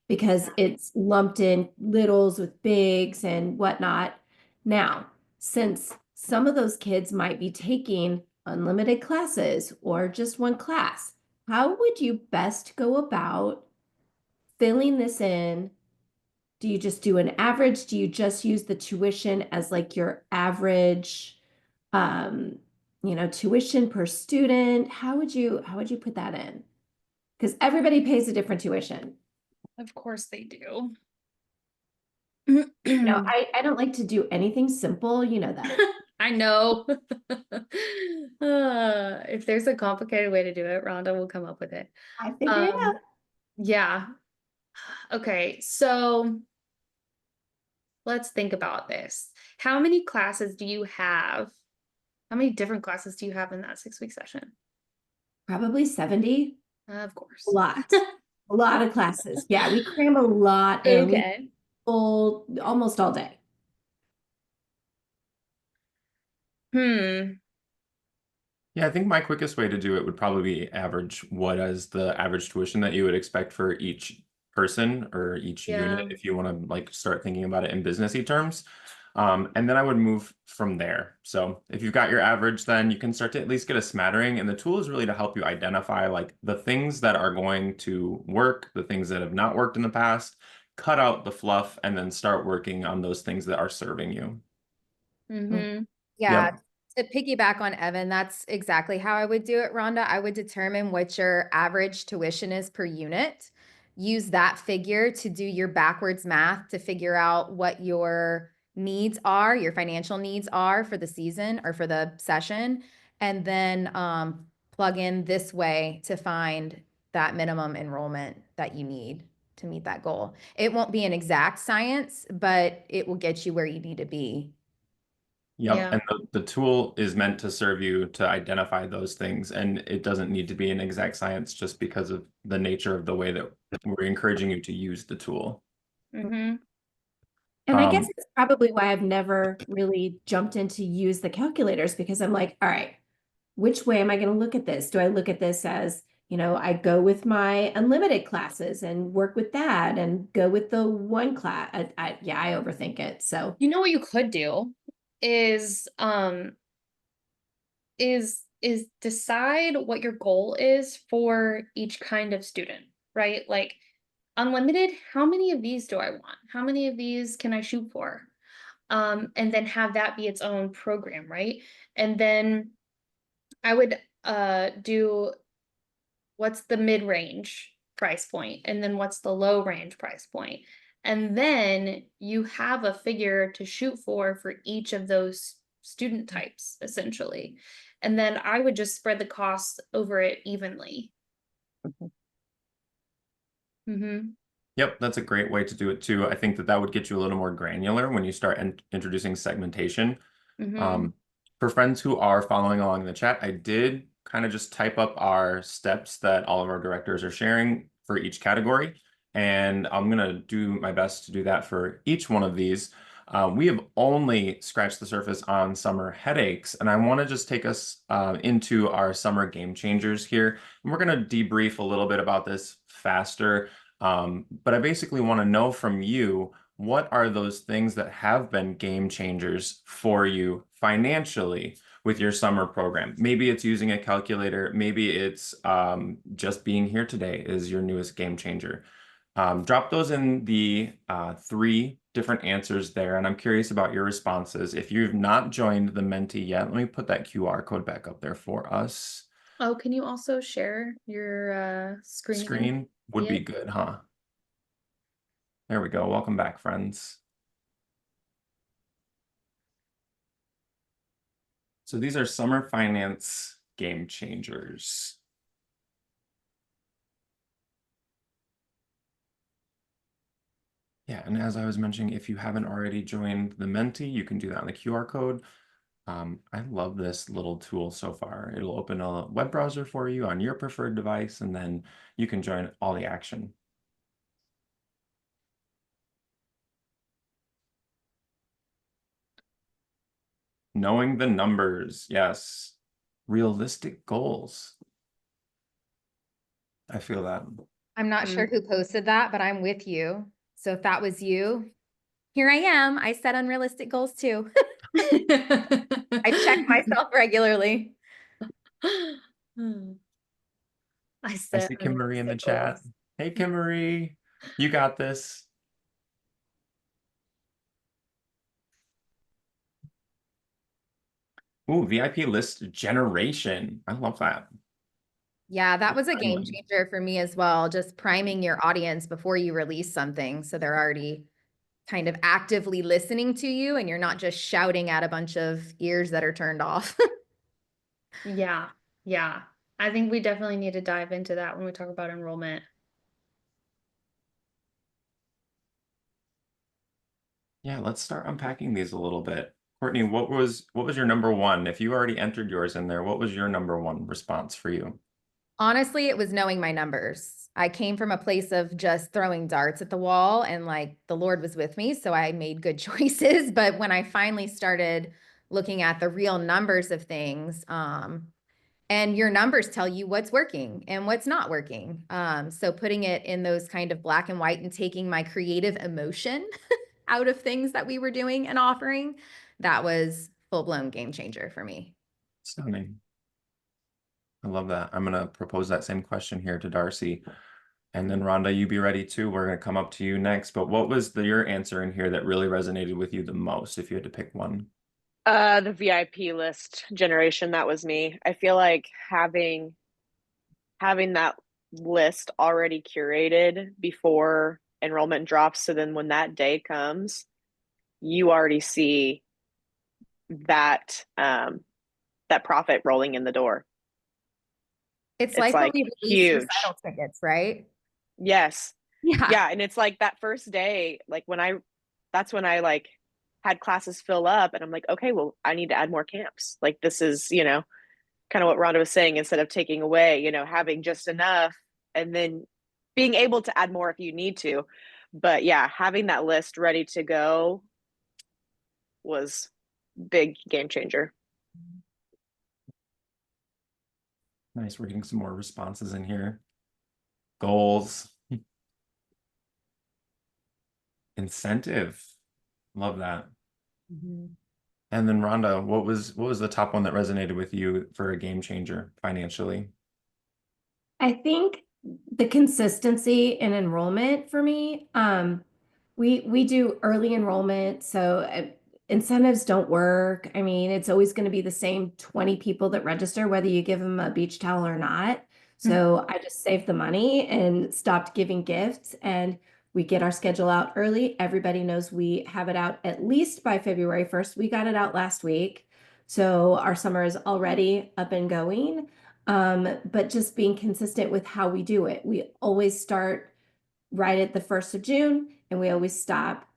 Because it's lumped in littles with bigs and whatnot. Now, since some of those kids might be taking unlimited classes or just one class, how would you best go about filling this in? Do you just do an average? Do you just use the tuition as like your average, tuition per student? How would you put that in? Because everybody pays a different tuition. Of course they do. I don't like to do anything simple, you know that. I know. If there's a complicated way to do it, Rhonda will come up with it. I figure it out. Yeah. Okay, so let's think about this. How many classes do you have? How many different classes do you have in that 6 week session? Probably 70. Of A course. lot. A lot of classes. Yeah, we cram a lot in. We Okay. full almost all day. Hmm. Yeah, I think my quickest way to do it would probably be average what is the average tuition that you would expect for each person or each Yeah. unit if you want to like start thinking about it in businessy terms. And then I would move from there. So if you've got your average, then you can start to at least get a smattering. And the tool is really to help you identify like the things that are going to work, the things that have not worked in the past, cut out the fluff, and then start working on those things that are serving you. Mm-hmm. Yeah, Yep. to piggyback on Evan, that's exactly how I would do it, Rhonda. I would determine what your average tuition is per unit. Use that figure to do your backwards math to figure out what your needs are, your financial needs are for the season or for the session, and then plug in this way to find that minimum enrollment that you need to meet that goal. It won't be an exact science, but it will get you where you need to be. Yep. Yeah. And the tool is meant to serve you to identify those things. And it doesn't need to be an exact science just because of the nature of the way that we're encouraging you to use the tool. Mm-hmm. And I guess Um, it's probably why I've never really jumped in to use the calculators because I'm like, all right, which way am I going to look at this? Do I look at this as, I go with my unlimited classes and work with that and go with the one class? I overthink it. So, You know what you could do is decide what your goal is for each kind of student, right? Like unlimited, how many of these do I want? How many of these can I shoot for? And then have that be its own program, right? And then I would do what's the mid-range price point and then what's the low range price point. And then you have a figure to shoot for each of those student types, essentially. And then I would just spread the costs over it evenly. Mm-hmm. Yep, that's a great way to do it too. I think that would get you a little more granular when you start introducing segmentation. Mm-hmm. Um, for friends who are following along in the chat, I did kind of just type up our steps that all of our directors are sharing for each category. And I'm going to do my best to do that for each one of these. We have only scratched the surface on summer headaches, and I want to just take us into our summer game changers here. And we're going to debrief a little bit about this faster. But I basically want to know from you, what are those things that have been game changers for you financially with your summer program? Maybe it's using a calculator. Maybe it's just being here today is your newest game changer. Drop those in the 3 different answers there, and I'm curious about your responses. If you've not joined the Menti yet, let me put that QR code back up there for us. Oh, can you also share your screen? Screen would be good, huh? There we go. Welcome back, friends. So these are summer finance game changers. Yeah, and as I was mentioning, if you haven't already joined the Menti, you can do that on the QR code. I love this little tool so far. It'll open a web browser for you on your preferred device, and then you can join all the action. Knowing the numbers, yes. Realistic goals. I feel that. I'm not sure who posted that, but I'm with you. So if that was you, here I am. I set unrealistic goals too. I check myself regularly. I I set see Kim Marie in the unrealistic chat. goals. Hey, Kim Marie, you got this. Ooh, VIP list generation. I love that. Yeah, that was a game Finally. changer for me as well. Just priming your audience before you release something. So they're already kind of actively listening to you and you're not just shouting at a bunch of ears that are turned off. Yeah, yeah. I think we definitely need to dive into that when we talk about enrollment. Yeah, let's start unpacking these a little bit. Courtney, what was your number one? If you already entered yours in there, what was your number one response for you? Honestly, it was knowing my numbers. I came from a place of just throwing darts at the wall and like the Lord was with me. So I made good choices. But when I finally started looking at the real numbers of things, and your numbers tell you what's working and what's not working. So putting it in those kind of black and white and taking my creative emotion out of things that we were doing and offering, that was full-blown game changer for me. Stunning. I love that. I'm going to propose that same question here to Darcy. And then Rhonda, you be ready too. We're going to come up to you next. But what was your answer in here that really resonated with you the most, if you had to pick one? The VIP list generation, that was me. I feel like having that list already curated before enrollment drops, so then when that day comes, you already see that that profit rolling in the door. It's like when like we release huge. recital tickets, right? Yes. Yeah. Yeah, and it's like that first day, like that's when I like had classes fill up and I'm like, okay, well, I need to add more camps. Like this is, kind of what Rhonda was saying, instead of taking away, having just enough and then being able to add more if you need to. But yeah, having that list ready to go was big game changer. Nice. We're getting some more responses in here. Goals. Incentive. Love that. Mm-hmm. And then Rhonda, what was the top one that resonated with you for a game changer financially? I think the consistency in enrollment for me, we do early enrollment, so incentives don't work. I mean, it's always going to be the same 20 people that register, whether you give them a beach towel or not. So I just saved the money and stopped giving gifts, and we get our schedule out early. Everybody knows we have it out at least by February 1st. We got it out last week, so our summer is already up and going. But just being consistent with how we do it. We always start right at the 1st of June and we always stop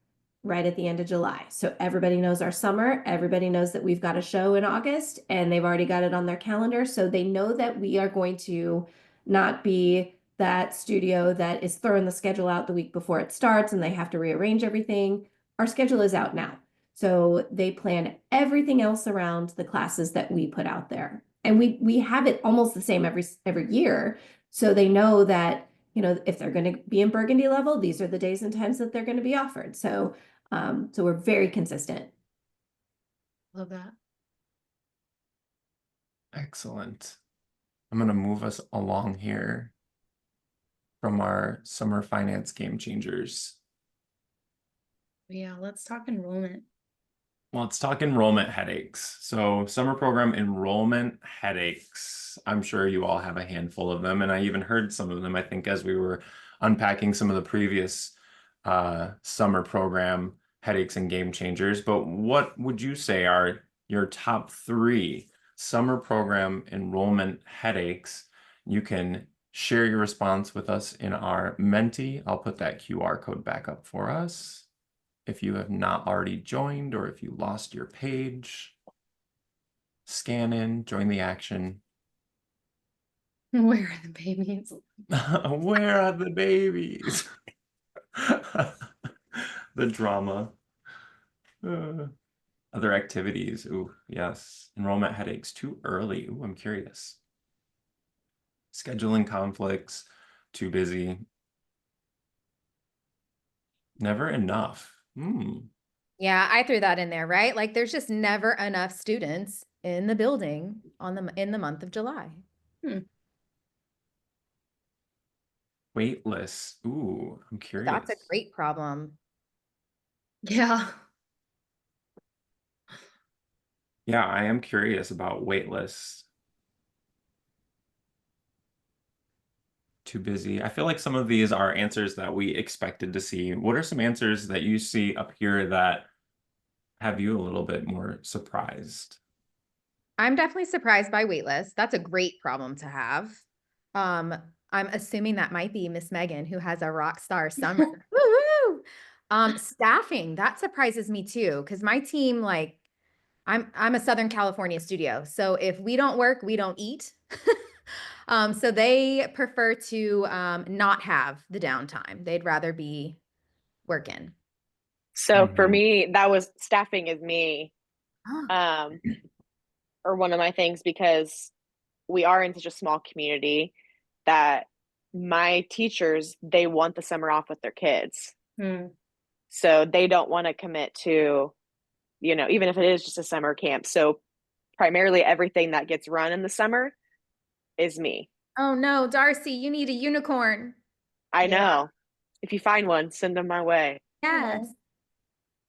right at the end of July. So everybody knows our summer. Everybody knows that we've got a show in August and they've already got it on their calendar. So they know that we are going to not be that studio that is throwing the schedule out the week before it starts and they have to rearrange everything. Our schedule is out now. So they plan everything else around the classes that we put out there. And we have it almost the same every year. So they know that, if they're going to be in Burgundy level, these are the days and times that they're going to be offered. So we're very consistent. Love that. Excellent. I'm going to move us along here from our summer finance game changers. Yeah, let's talk enrollment. Well, let's talk enrollment headaches. So summer program enrollment headaches. I'm sure you all have a handful of them. And I even heard some of them, I think, as we were unpacking some of the previous summer program headaches and game changers. But what would you say are your top 3 summer program enrollment headaches. You can share your response with us in our Menti. I'll put that QR code back up for us. If you have not already joined, or if you lost your page, scan in, join the action. Where are the babies? Where are the babies? The drama. Other activities. Ooh, yes. Enrollment headaches too early. Ooh, I'm curious. Scheduling conflicts, too busy. Never enough. Yeah, I threw that in there, right? Like there's just never enough students in the building in the month of July. Wait lists. Ooh, I'm curious. That's a great problem. Yeah. Yeah, I am curious about wait lists. Too busy. I feel like some of these are answers that we expected to see. What are some answers that you see up here that have you a little bit more surprised? I'm definitely surprised by waitlist. That's a great problem to have. I'm assuming that might be Miss Megan, who has a rock star summer. Woo-hoo! Staffing, that surprises me too, because my team, like, I'm a Southern California studio. So if we don't work, we don't eat. So they prefer to not have the downtime. They'd rather be working. So for Mhm. me, that was staffing is me, Oh, or one of my things, because we are in such a small community that my teachers, they want the summer off with their kids. So they don't want to commit to, even if it is just a summer camp. So primarily everything that gets run in the summer is me. Oh no, Darcy, you need a unicorn. I Yeah. know. If you find one, send them my way. Yes.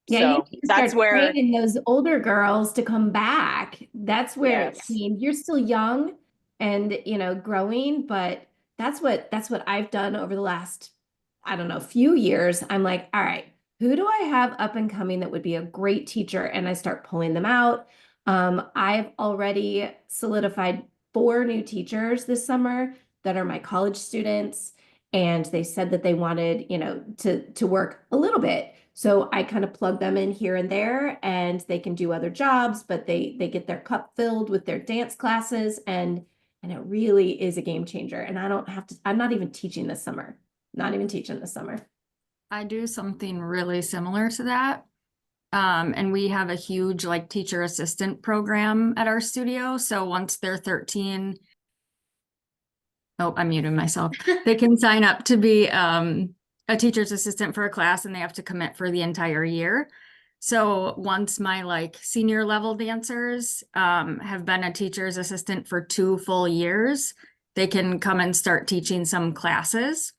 Yeah, you So need to that's start where, training those older girls to come back. That's where, I yes. mean, you're still young and, growing, but that's what I've done over the last, I don't know, few years. I'm like, all right, who do I have up and coming that would be a great teacher? And I start pulling them out. I've already solidified 4 new teachers this summer that are my college students, and they said that they wanted, to work a little bit. So I kind of plug them in here and there, and they can do other jobs, but they get their cup filled with their dance classes, and it really is a game changer. And I don't have to, I'm not even teaching this summer. Not even teaching this summer. I do something really similar to that. And we have a huge like teacher assistant program at our studio. So once they're 13, oh, I'm muting myself. They can sign up to be a teacher's assistant for a class, and they have to commit for the entire year. So once my like senior level dancers have been a teacher's assistant for 2 full years, they can come and start teaching some classes.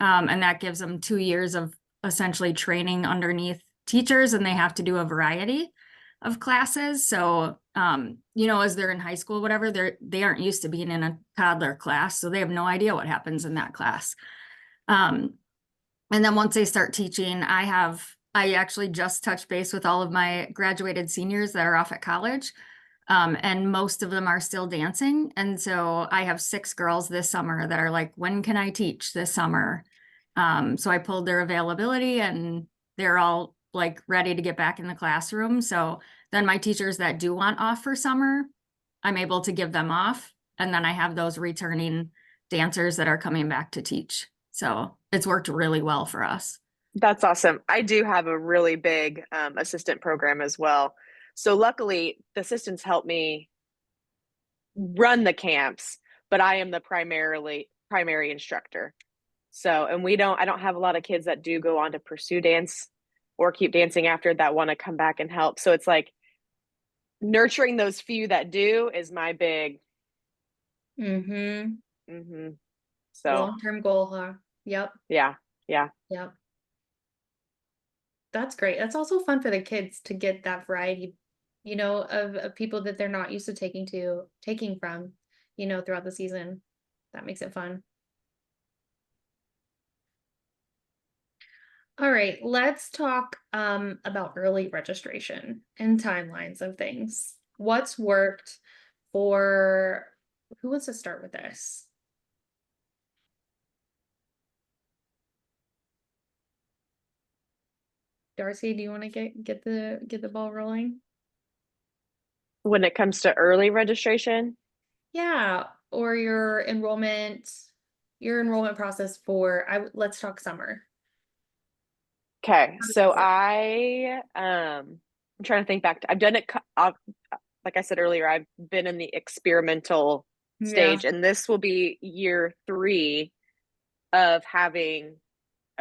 And that gives them 2 years of essentially training underneath teachers, and they have to do a variety of classes. So, as they're in high school, whatever, they aren't used to being in a toddler class, so they have no idea what happens in that class. And then once they start teaching, I actually just touched base with all of my graduated seniors that are off at college. And most of them are still dancing. And so I have 6 girls this summer that are like, when can I teach this summer? So I pulled their availability, and they're all like ready to get back in the classroom. So then my teachers that do want off for summer, I'm able to give them off. And then I have those returning dancers that are coming back to teach. So it's worked really well for us. That's awesome. I do have a really big assistant program as well. So luckily, the assistants help me run the camps, but I am the primary instructor. So, and I don't have a lot of kids that do go on to pursue dance or keep dancing after that want to come back and help. So it's like nurturing those few that do is my big, so Long-term goal, huh? Yep. yeah. Yep. That's great. That's also fun for the kids to get that variety, of people that they're not used to taking from, throughout the season. That makes it fun. All right, let's talk about early registration and timelines of things. what's worked for, who wants to start with this? Darcy, do you want to get the ball rolling? When it comes to early registration, Yeah, or your enrollment process for, let's talk summer. okay. How does So that work? I'm trying to think back. I've done it. Like I said earlier, I've been in the experimental Yeah. stage, and this will be year 3 of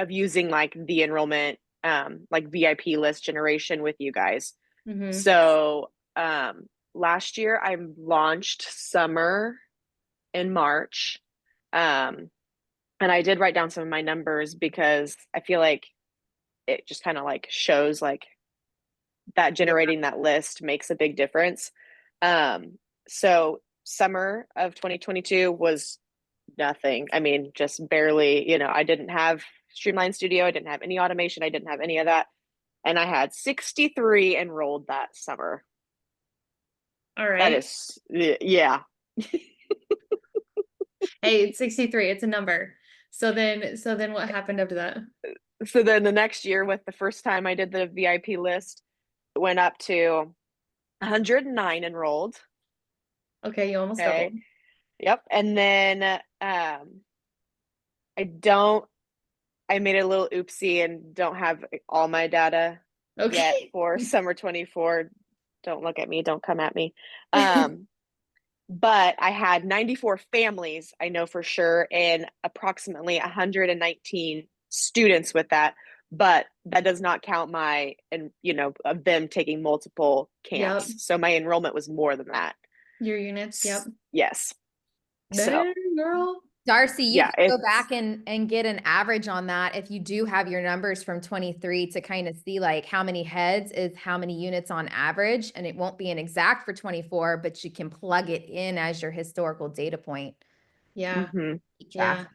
using like the enrollment, like VIP list generation with you guys. Mm-hmm. So last year I launched summer in March. And I did write down some of my numbers because I feel like it just kind of like shows like that Yeah. generating that list makes a big difference. So summer of 2022 was nothing. I mean, just barely, I didn't have Streamline Studio, I didn't have any automation, I didn't have any of that. And I had 63 enrolled that summer. All That right. is, yeah. Hey, it's 63. It's a number. So then what happened after that? So then the next year, with the first time I did the VIP list, it went up to 109 enrolled. Okay, you almost Okay. doubled. Yep. And then I made a little oopsie and don't have all my data yet Okay. for summer 24. Don't look at me, don't come at me. But I had 94 families, I know for sure, and approximately 119 students with that. But that does not count of them taking multiple camps. Yep. So my enrollment was more than that. Your units. Yep. Yes. So Dang, girl. Darcy, you yeah, can go back and get an average on that if you do have your numbers from 23 to kind of see like how many heads is how many units on average. And it won't be an exact for 24, but you can plug it in as your historical data point. Yeah. mhm. Yeah.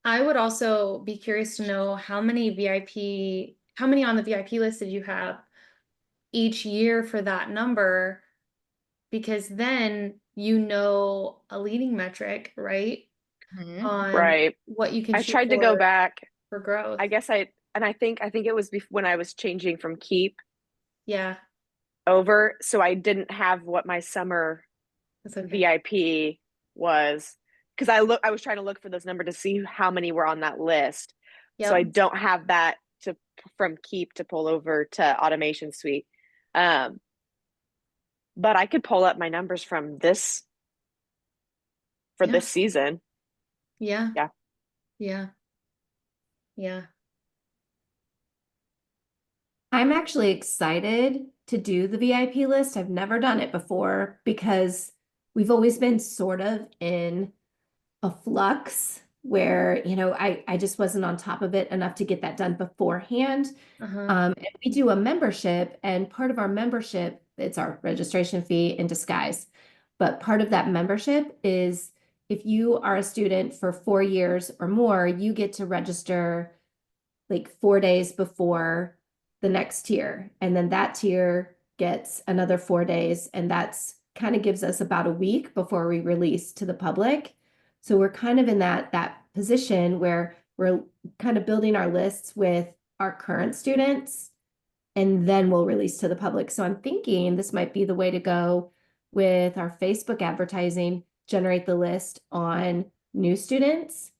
I would also be curious to know how many on the VIP list did you have each year for that number? Because then you know a leading metric, right? Mhm. On Right. what you can I shoot tried to go back. for growth. I guess I think it was when I was changing from Keep Yeah, over, so I didn't have what my summer that's okay. VIP was, because I was trying to look for those numbers to see how many were on that list. So I Yep. don't have that from Keep to pull over to Automation Suite. But I could pull up my numbers from this for Yeah. this season. Yeah. Yeah. Yeah. Yeah. I'm actually excited to do the VIP list. I've never done it before because we've always been sort of in a flux where, I just wasn't on top of it enough to get that done beforehand. Uh-huh. And we do a membership, and part of our membership, it's our registration fee in disguise. But part of that membership is if you are a student for 4 years or more, you get to register like 4 days before the next tier. And then that tier gets another 4 days. And that's kind of gives us about a week before we release to the public. So we're kind of in that position where we're kind of building our lists with our current students, and then we'll release to the public. So I'm thinking this might be the way to go with our Facebook advertising, generate the list on new students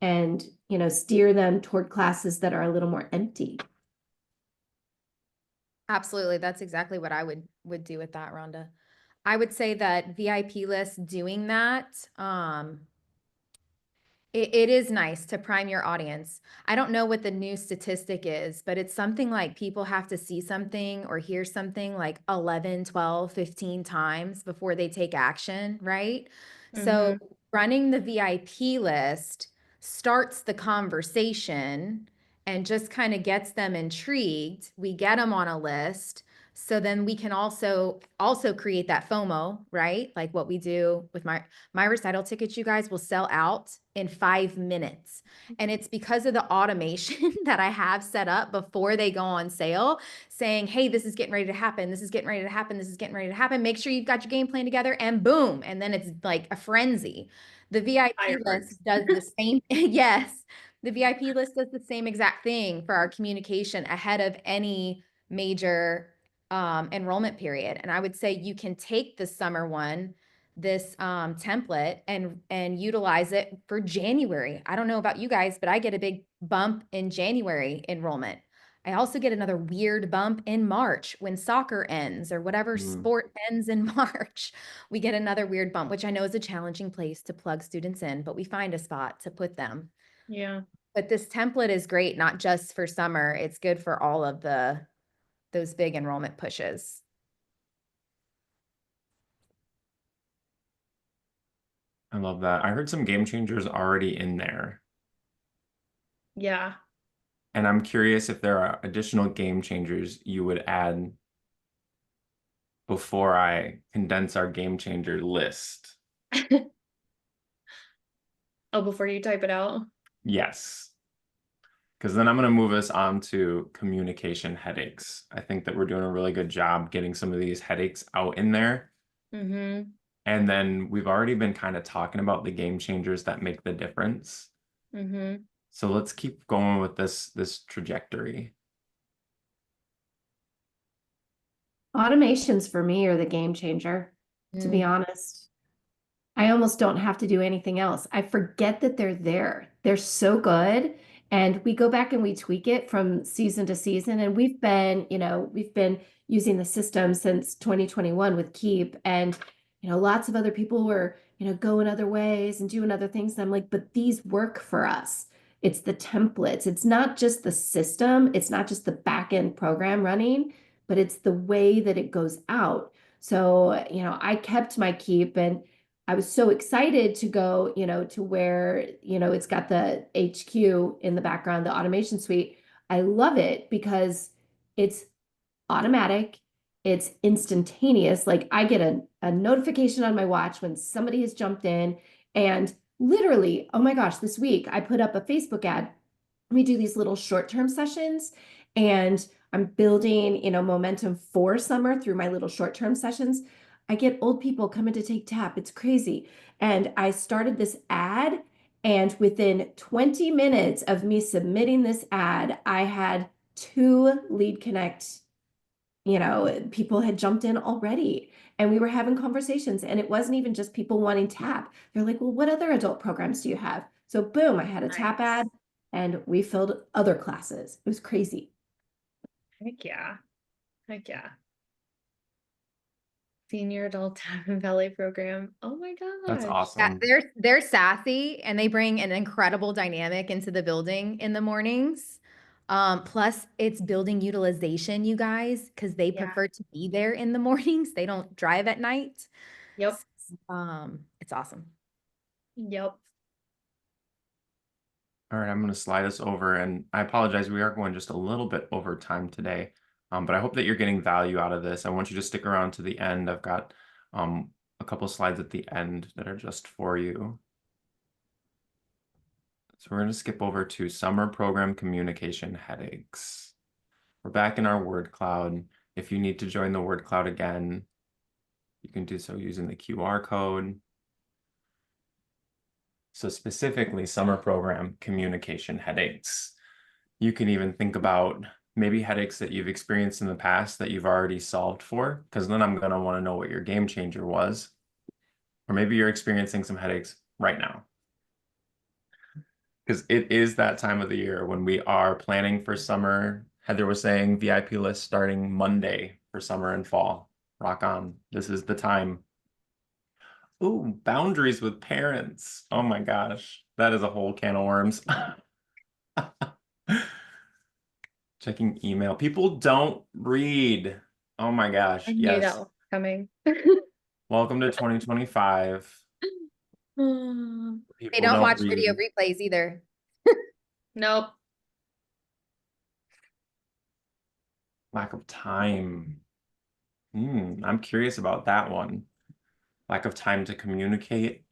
and, steer them toward classes that are a little more empty. Absolutely. That's exactly what I would do with that, Rhonda. I would say that VIP list doing that, it is nice to prime your audience. I don't know what the new statistic is, but it's something like people have to see something or hear something like 11, 12, 15 times before they take action, right? So running the VIP list starts the conversation and just kind of gets them intrigued. We get them on a list. So then we can also create that FOMO, right? Like what we do with my recital tickets, you guys will sell out in 5 minutes. And it's because of the automation that I have set up before they go on sale, saying, hey, this is getting ready to happen. This is getting ready to happen. This is getting ready to happen. Make sure you've got your game plan together, and boom. And then it's like a frenzy. The VIP Fireworks. list does the same. Yes. The VIP list does the same exact thing for our communication ahead of any major enrollment period. And I would say you can take the summer one, this template, and utilize it for January. I don't know about you guys, but I get a big bump in January enrollment. I also get another weird bump in March when soccer ends or whatever sport ends in March. We get another weird bump, which I know is a challenging place to plug students in, but we find a spot to put them. Yeah. But this template is great, not just for summer. It's good for all of those big enrollment pushes. I love that. I heard some game changers already in there. Yeah. And I'm curious if there are additional game changers you would add before I condense our game changer list. Oh, before you type it out. Yes. Because then I'm going to move us on to communication headaches. I think that we're doing a really good job getting some of these headaches out in there. Mm-hmm. And then we've already been kind of talking about the game changers that make the difference. Mm-hmm. So let's keep going with this trajectory. Automations for me are the game changer, to be honest. I almost don't have to do anything else. I forget that they're there. They're so good. And we go back and we tweak it from season to season. And we've been using the system since 2021 with Keep. And, lots of other people were, going other ways and doing other things. And I'm like, but these work for us. It's the templates. It's not just the system. It's not just the back end program running, but it's the way that it goes out. So, I kept my Keep, and I was so excited to go, to where, it's got the HQ in the background, the automation suite. I love it because it's automatic, it's instantaneous. Like I get a notification on my watch when somebody has jumped in, and literally, oh my gosh, this week I put up a Facebook ad. We do these little short-term sessions, and I'm building, momentum for summer through my little short-term sessions. I get old people coming to take tap. It's crazy. And I started this ad, and within 20 minutes of me submitting this ad, I had 2 Lead Connect, people had jumped in already, and we were having conversations, and it wasn't even just people wanting tap. They're like, well, what other adult programs do you have? So boom, I had a tap ad, and we filled other classes. It was crazy. Heck yeah. Heck yeah. Senior adult tap and ballet program. Oh my That's gosh. awesome. Yeah, they're sassy, and they bring an incredible dynamic into the building in the mornings. Plus it's building utilization, you guys, because they Yeah. prefer to be there in the mornings. They don't drive at night. Yep. It's awesome. Yep. All right, I'm going to slide us over, and I apologize. We are going just a little bit over time today, but I hope that you're getting value out of this. I want you to stick around to the end. I've got a couple slides at the end that are just for you. So we're going to skip over to summer program communication headaches. We're back in our word cloud. If you need to join the word cloud again, you can do so using the QR code. So specifically, summer program communication headaches. You can even think about maybe headaches that you've experienced in the past that you've already solved for, because then I'm going to want to know what your game changer was. Or maybe you're experiencing some headaches right now. Because it is that time of the year when we are planning for summer. Heather was saying VIP list starting Monday for summer and fall. Rock on. This is the time. Ooh, boundaries with parents. Oh my gosh. That is a whole can of worms. Checking email. People don't read. Oh my gosh. I knew Yes. that was coming. Welcome to 2025. They People don't watch read. video replays either. Nope. Lack of time. I'm curious about that one. Lack of time to communicate.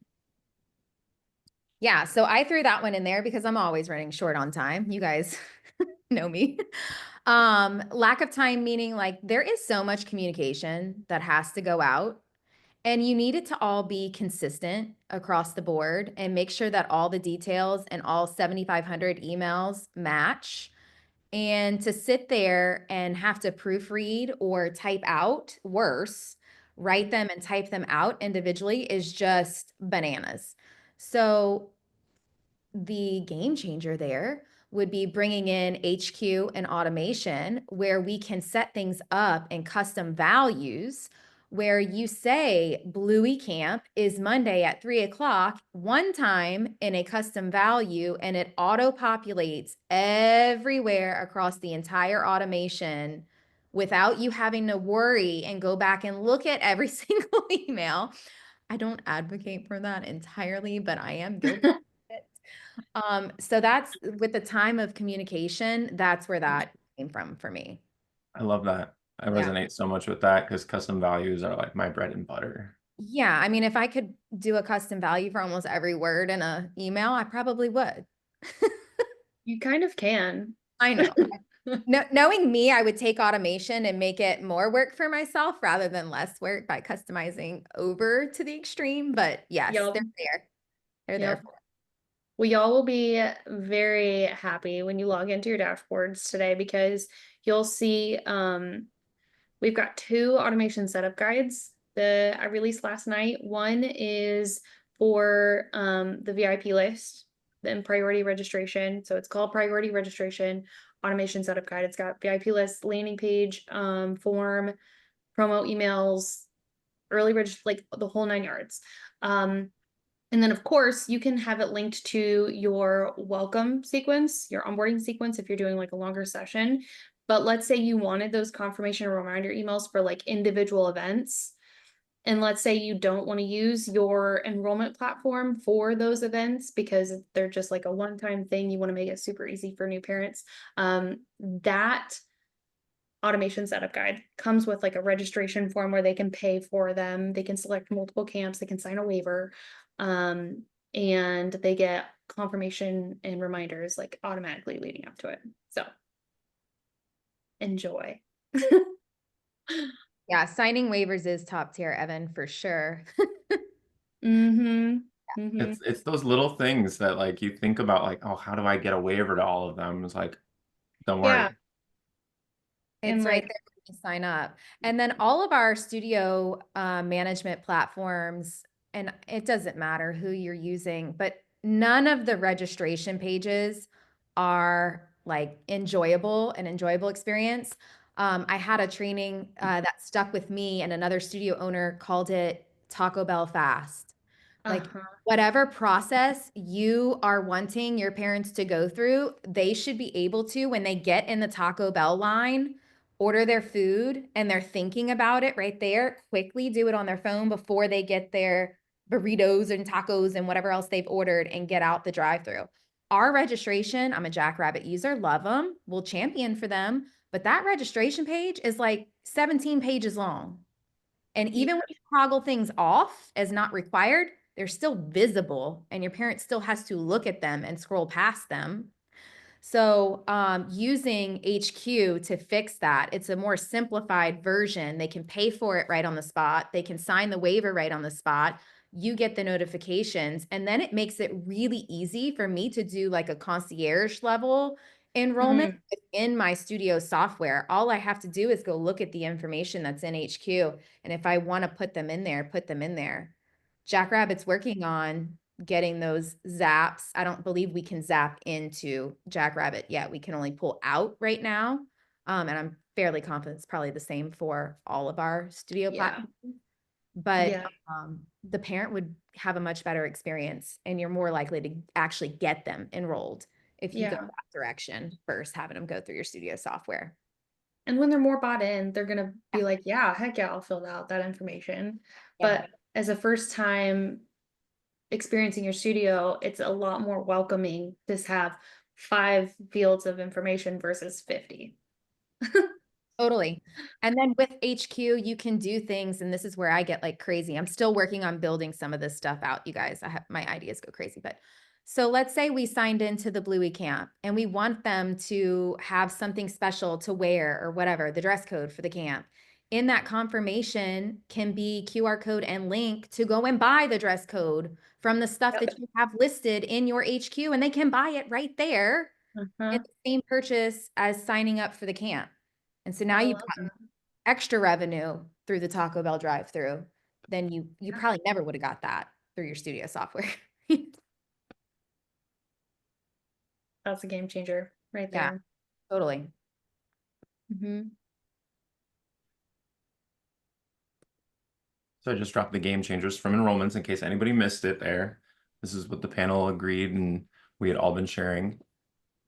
Yeah, so I threw that one in there because I'm always running short on time. You guys know me. Lack of time meaning like there is so much communication that has to go out, and you need it to all be consistent across the board and make sure that all the details and all 7,500 emails match. And to sit there and have to proofread or type out, worse, write them and type them out individually is just bananas. So the game changer there would be bringing in HQ and automation where we can set things up in custom values where you say Bluey Camp is Monday at 3 o'clock one time in a custom value, and it auto populates everywhere across the entire automation without you having to worry and go back and look at every single email. I don't advocate for that entirely, but I am guilty of it. So that's with the time of communication, that's where that came from for me. I love that. I Yeah. resonate so much with that because custom values are like my bread and butter. Yeah, I mean, if I could do a custom value for almost every word in a email, I probably would. You kind of can. I know. Knowing me, I would take automation and make it more work for myself rather than less work by customizing over to the extreme. But yes, Yep. they're there. They're there Yep. for it. Well, y'all will be very happy when you log into your dashboards today because you'll see we've got 2 automation setup guides that I released last night. One is for the VIP list and priority registration. So it's called Priority Registration Automation Setup Guide. It's got VIP list, landing page, form, promo emails, early register, like the whole 9 yards. And then of course you can have it linked to your welcome sequence, your onboarding sequence, if you're doing like a longer session. But let's say you wanted those confirmation or reminder emails for like individual events. And let's say you don't want to use your enrollment platform for those events because they're just like a one-time thing. You want to make it super easy for new parents. That automation setup guide comes with like a registration form where they can pay for them. They can select multiple camps. They can sign a waiver. And they get confirmation and reminders like automatically leading up to it. So enjoy. Yeah, signing waivers is top tier, Evan, for sure. Mm-hmm. Mm-hmm. It's those little things that like you think about like, oh, how do I get a waiver to all of them? It's like, don't worry. Yeah. It's And right like, there when you sign up. And then all of our studio management platforms, and it doesn't matter who you're using, but none of the registration pages are like an enjoyable experience. I had a training that stuck with me, and another studio owner called it Taco Bell Fast. Like whatever process you are wanting your parents to go through, they should be able to, when they get in the Taco Bell line, order their food and they're thinking about it right there, quickly do it on their phone before they get their burritos and tacos and whatever else they've ordered and get out the drive-through. Our registration, I'm a Jackrabbit user, love them, we'll champion for them, but that registration page is like 17 pages long. And even when you toggle things off as not required, they're still visible and your parent still has to look at them and scroll past them. So using HQ to fix that, it's a more simplified version. They can pay for it right on the spot. They can sign the waiver right on the spot. You get the notifications, and then it makes it really easy for me to do like a concierge level enrollment within my studio software. All I have to do is go look at the information that's in HQ. And if I want to put them in there, put them in there. Jackrabbit's working on getting those zaps. I don't believe we can zap into Jackrabbit yet. We can only pull out right now. And I'm fairly confident it's probably the same for all of our studio platforms. But the parent would have a much better experience, and you're more likely to actually get them enrolled if you go that direction versus having them go through your studio software. And when they're more bought in, they're gonna be like, yeah, heck yeah, I'll fill out that information. But as a first time experiencing your studio, it's a lot more welcoming to have 5 fields of information versus 50. Totally. And then with HQ, you can do things, and this is where I get like crazy. I'm still working on building some of this stuff out, you guys. I have my ideas go crazy, but so let's say we signed into the Bluey camp and we want them to have something special to wear or whatever, the dress code for the camp. In that confirmation can be QR code and link to go and buy the dress code from the stuff Yep. that you have listed in your HQ, and they can buy it right there in the same purchase as signing up for the camp. And so now I you've love gotten that. extra revenue through the Taco Bell drive-through. Then you Yeah. probably never would have got that through your studio software. That's a game changer right Yeah. there. Totally. Mhm. So I just dropped the game changers from enrollments in case anybody missed it there. This is what the panel agreed and we had all been sharing.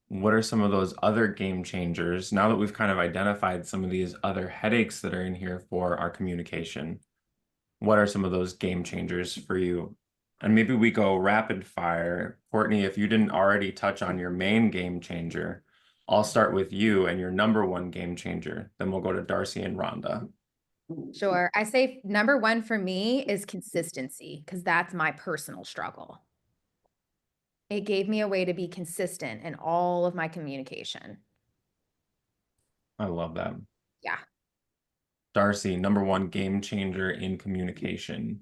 What are some of those other game changers now that we've kind of identified some of these other headaches that are in here for our communication? What are some of those game changers for you? And maybe we go rapid fire. Courtney, if you didn't already touch on your main game changer, I'll start with you and your number one game changer. Then we'll go to Darcy and Rhonda. Sure. I say number one for me is consistency, because that's my personal struggle. It gave me a way to be consistent in all of my communication. I love that. Yeah. Darcy, number one game changer in communication.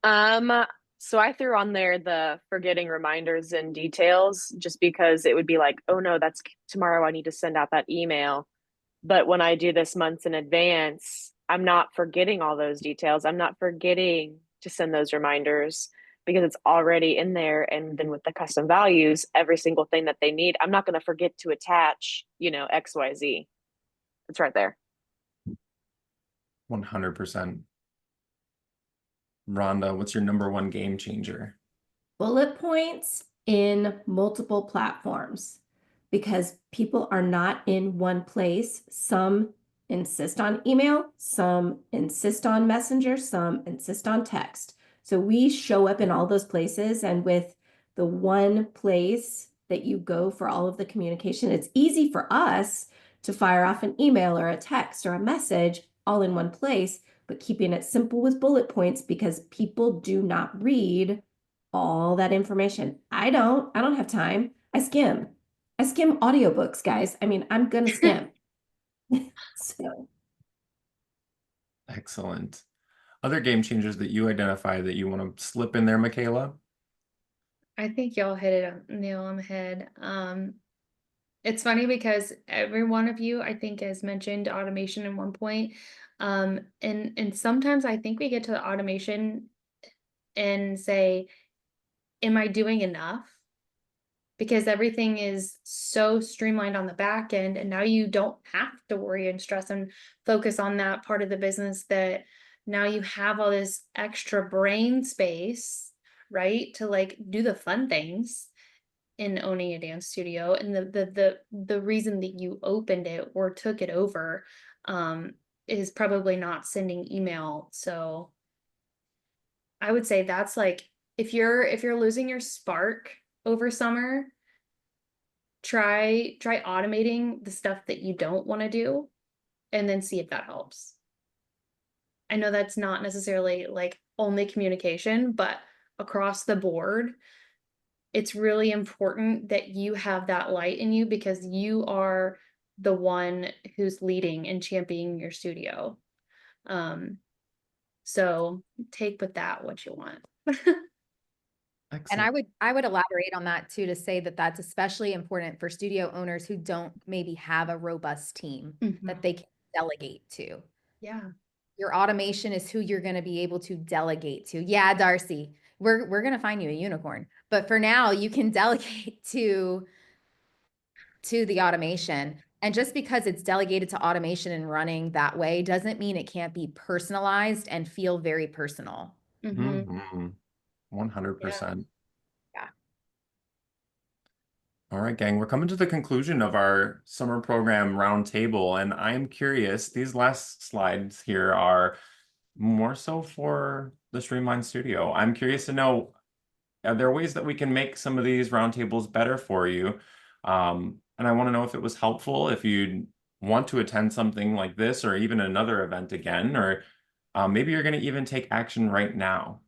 So I threw on there the forgetting reminders and details just because it would be like, oh no, that's tomorrow. I need to send out that email. But when I do this months in advance, I'm not forgetting all those details. I'm not forgetting to send those reminders because it's already in there. And then with the custom values, every single thing that they need, I'm not going to forget to attach, XYZ. It's right there. 100%. Rhonda, what's your number one game changer? Bullet points in multiple platforms, because people are not in one place. Some insist on email, some insist on Messenger, some insist on text. So we show up in all those places, and with the one place that you go for all of the communication, it's easy for us to fire off an email or a text or a message all in one place, but keeping it simple with bullet points, because people do not read all that information. I don't have time. I skim audiobooks, guys. I mean, I'm gonna skim. So Excellent. Other game changers that you identify that you want to slip in there, Michaela? I think y'all hit it on nail on the head. It's funny because every one of you, I think, has mentioned automation at one point. And sometimes I think we get to the automation and say, am I doing enough? Because everything is so streamlined on the back end, and now you don't have to worry and stress and focus on that part of the business, that now you have all this extra brain space, right, to like do the fun things in owning a dance studio. And the reason that you opened it or took it over is probably not sending email. So I would say that's like, if you're losing your spark over summer, try automating the stuff that you don't want to do and then see if that helps. I know that's not necessarily like only communication, but across the board, it's really important that you have that light in you, because you are the one who's leading and championing your studio. So take with that what you want. And Excellent. I would elaborate on that too, to say that that's especially important for studio owners who don't maybe have a robust team that they can delegate to. Yeah. Your automation is who you're going to be able to delegate to. Yeah, Darcy, we're going to find you a unicorn, but for now you can delegate to the automation. And just because it's delegated to automation and running that way doesn't mean it can't be personalized and feel very personal. Mm-hmm. 100%. Yeah. All right, gang, we're coming to the conclusion of our summer program roundtable, and I'm curious, these last slides here are more so for the Streamline Studio. I'm curious to know, are there ways that we can make some of these roundtables better for you? And I want to know if it was helpful, if you want to attend something like this or even another event again, or maybe you're going to even take action right now.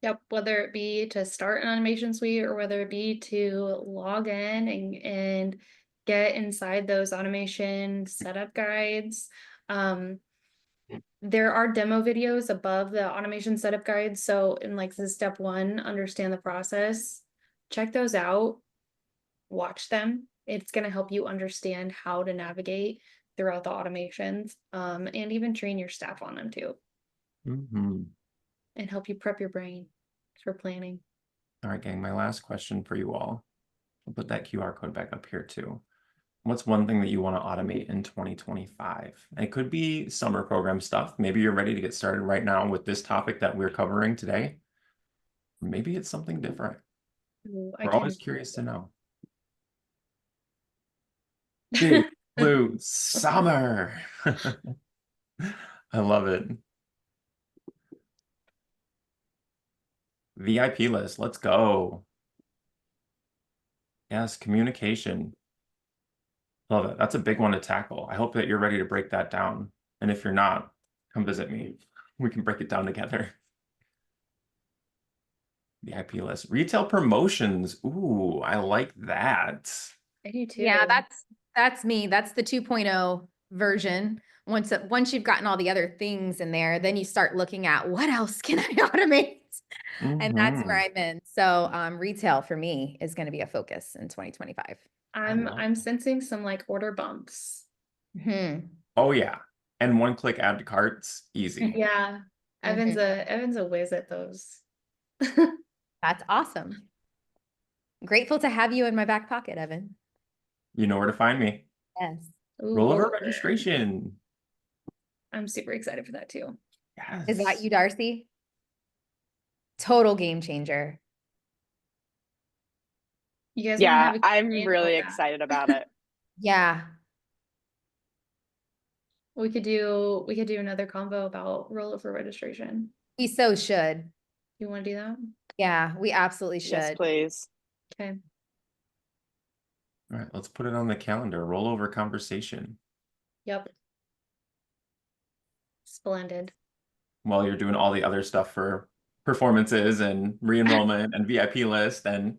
Yep, whether it be to start an animation suite or whether it be to log in and get inside those automation setup guides. There are demo videos above the automation setup guides. So in like the step 1, understand the process. Check those out, watch them. It's going to help you understand how to navigate throughout the automations, and even train your staff on them too, and help you prep your brain for planning. All right, gang, my last question for you all. I'll put that QR code back up here too. What's one thing that you want to automate in 2025? And it could be summer program stuff. Maybe you're ready to get started right now with this topic that we're covering today. Maybe it's something different. Ooh, We're always curious to know. Big Blue Summer. I love it. VIP list, let's go. Yes, communication. Love it. That's a big one to tackle. I hope that you're ready to break that down. And if you're not, come visit me. We can break it down together. VIP list. Retail promotions. Ooh, I like that. I do too. Yeah, that's me. That's the 2.0 version. Once you've gotten all the other things in there, then you start looking at what else can I automate? And that's where I'm in. So retail for me is going to be a focus in 2025. I'm sensing some like order bumps. Oh yeah. And one-click add to carts, easy. Yeah. Evan's a whiz at those. That's awesome. Grateful to have you in my back pocket, Evan. You know where to find me. Yes. Ooh, Rollover registration. I'm super excited for that too. Yes. Is that you, Darcy? Total game changer. You guys Yeah, want to have I'm a really about that? excited about it. Yeah. We could do another convo about rollover registration. We so should. You want to do that? Yeah, we absolutely should. Yes, please. Okay. All right, let's put it on the calendar. Rollover conversation. Yep. Splendid. While you're doing all the other stuff for performances and re-enrollment and VIP list and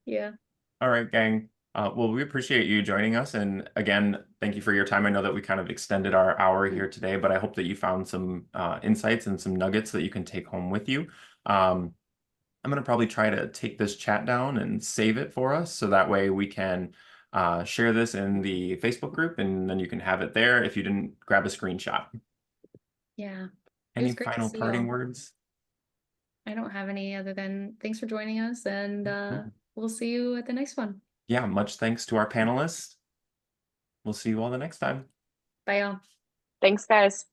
Yeah. all right, gang. Well, we appreciate you joining us. And again, thank you for your time. I know that we kind of extended our hour here today, but I hope that you found some insights and some nuggets that you can take home with you. I'm going to probably try to take this chat down and save it for us. So that way we can share this in the Facebook group and then you can have it there if you didn't grab a screenshot. Yeah. Any final parting words? I don't have any other than thanks for joining us, and we'll see you at the next one. Yeah, much thanks to our panelists. We'll see you all the next time. Bye, y'all. Thanks, guys.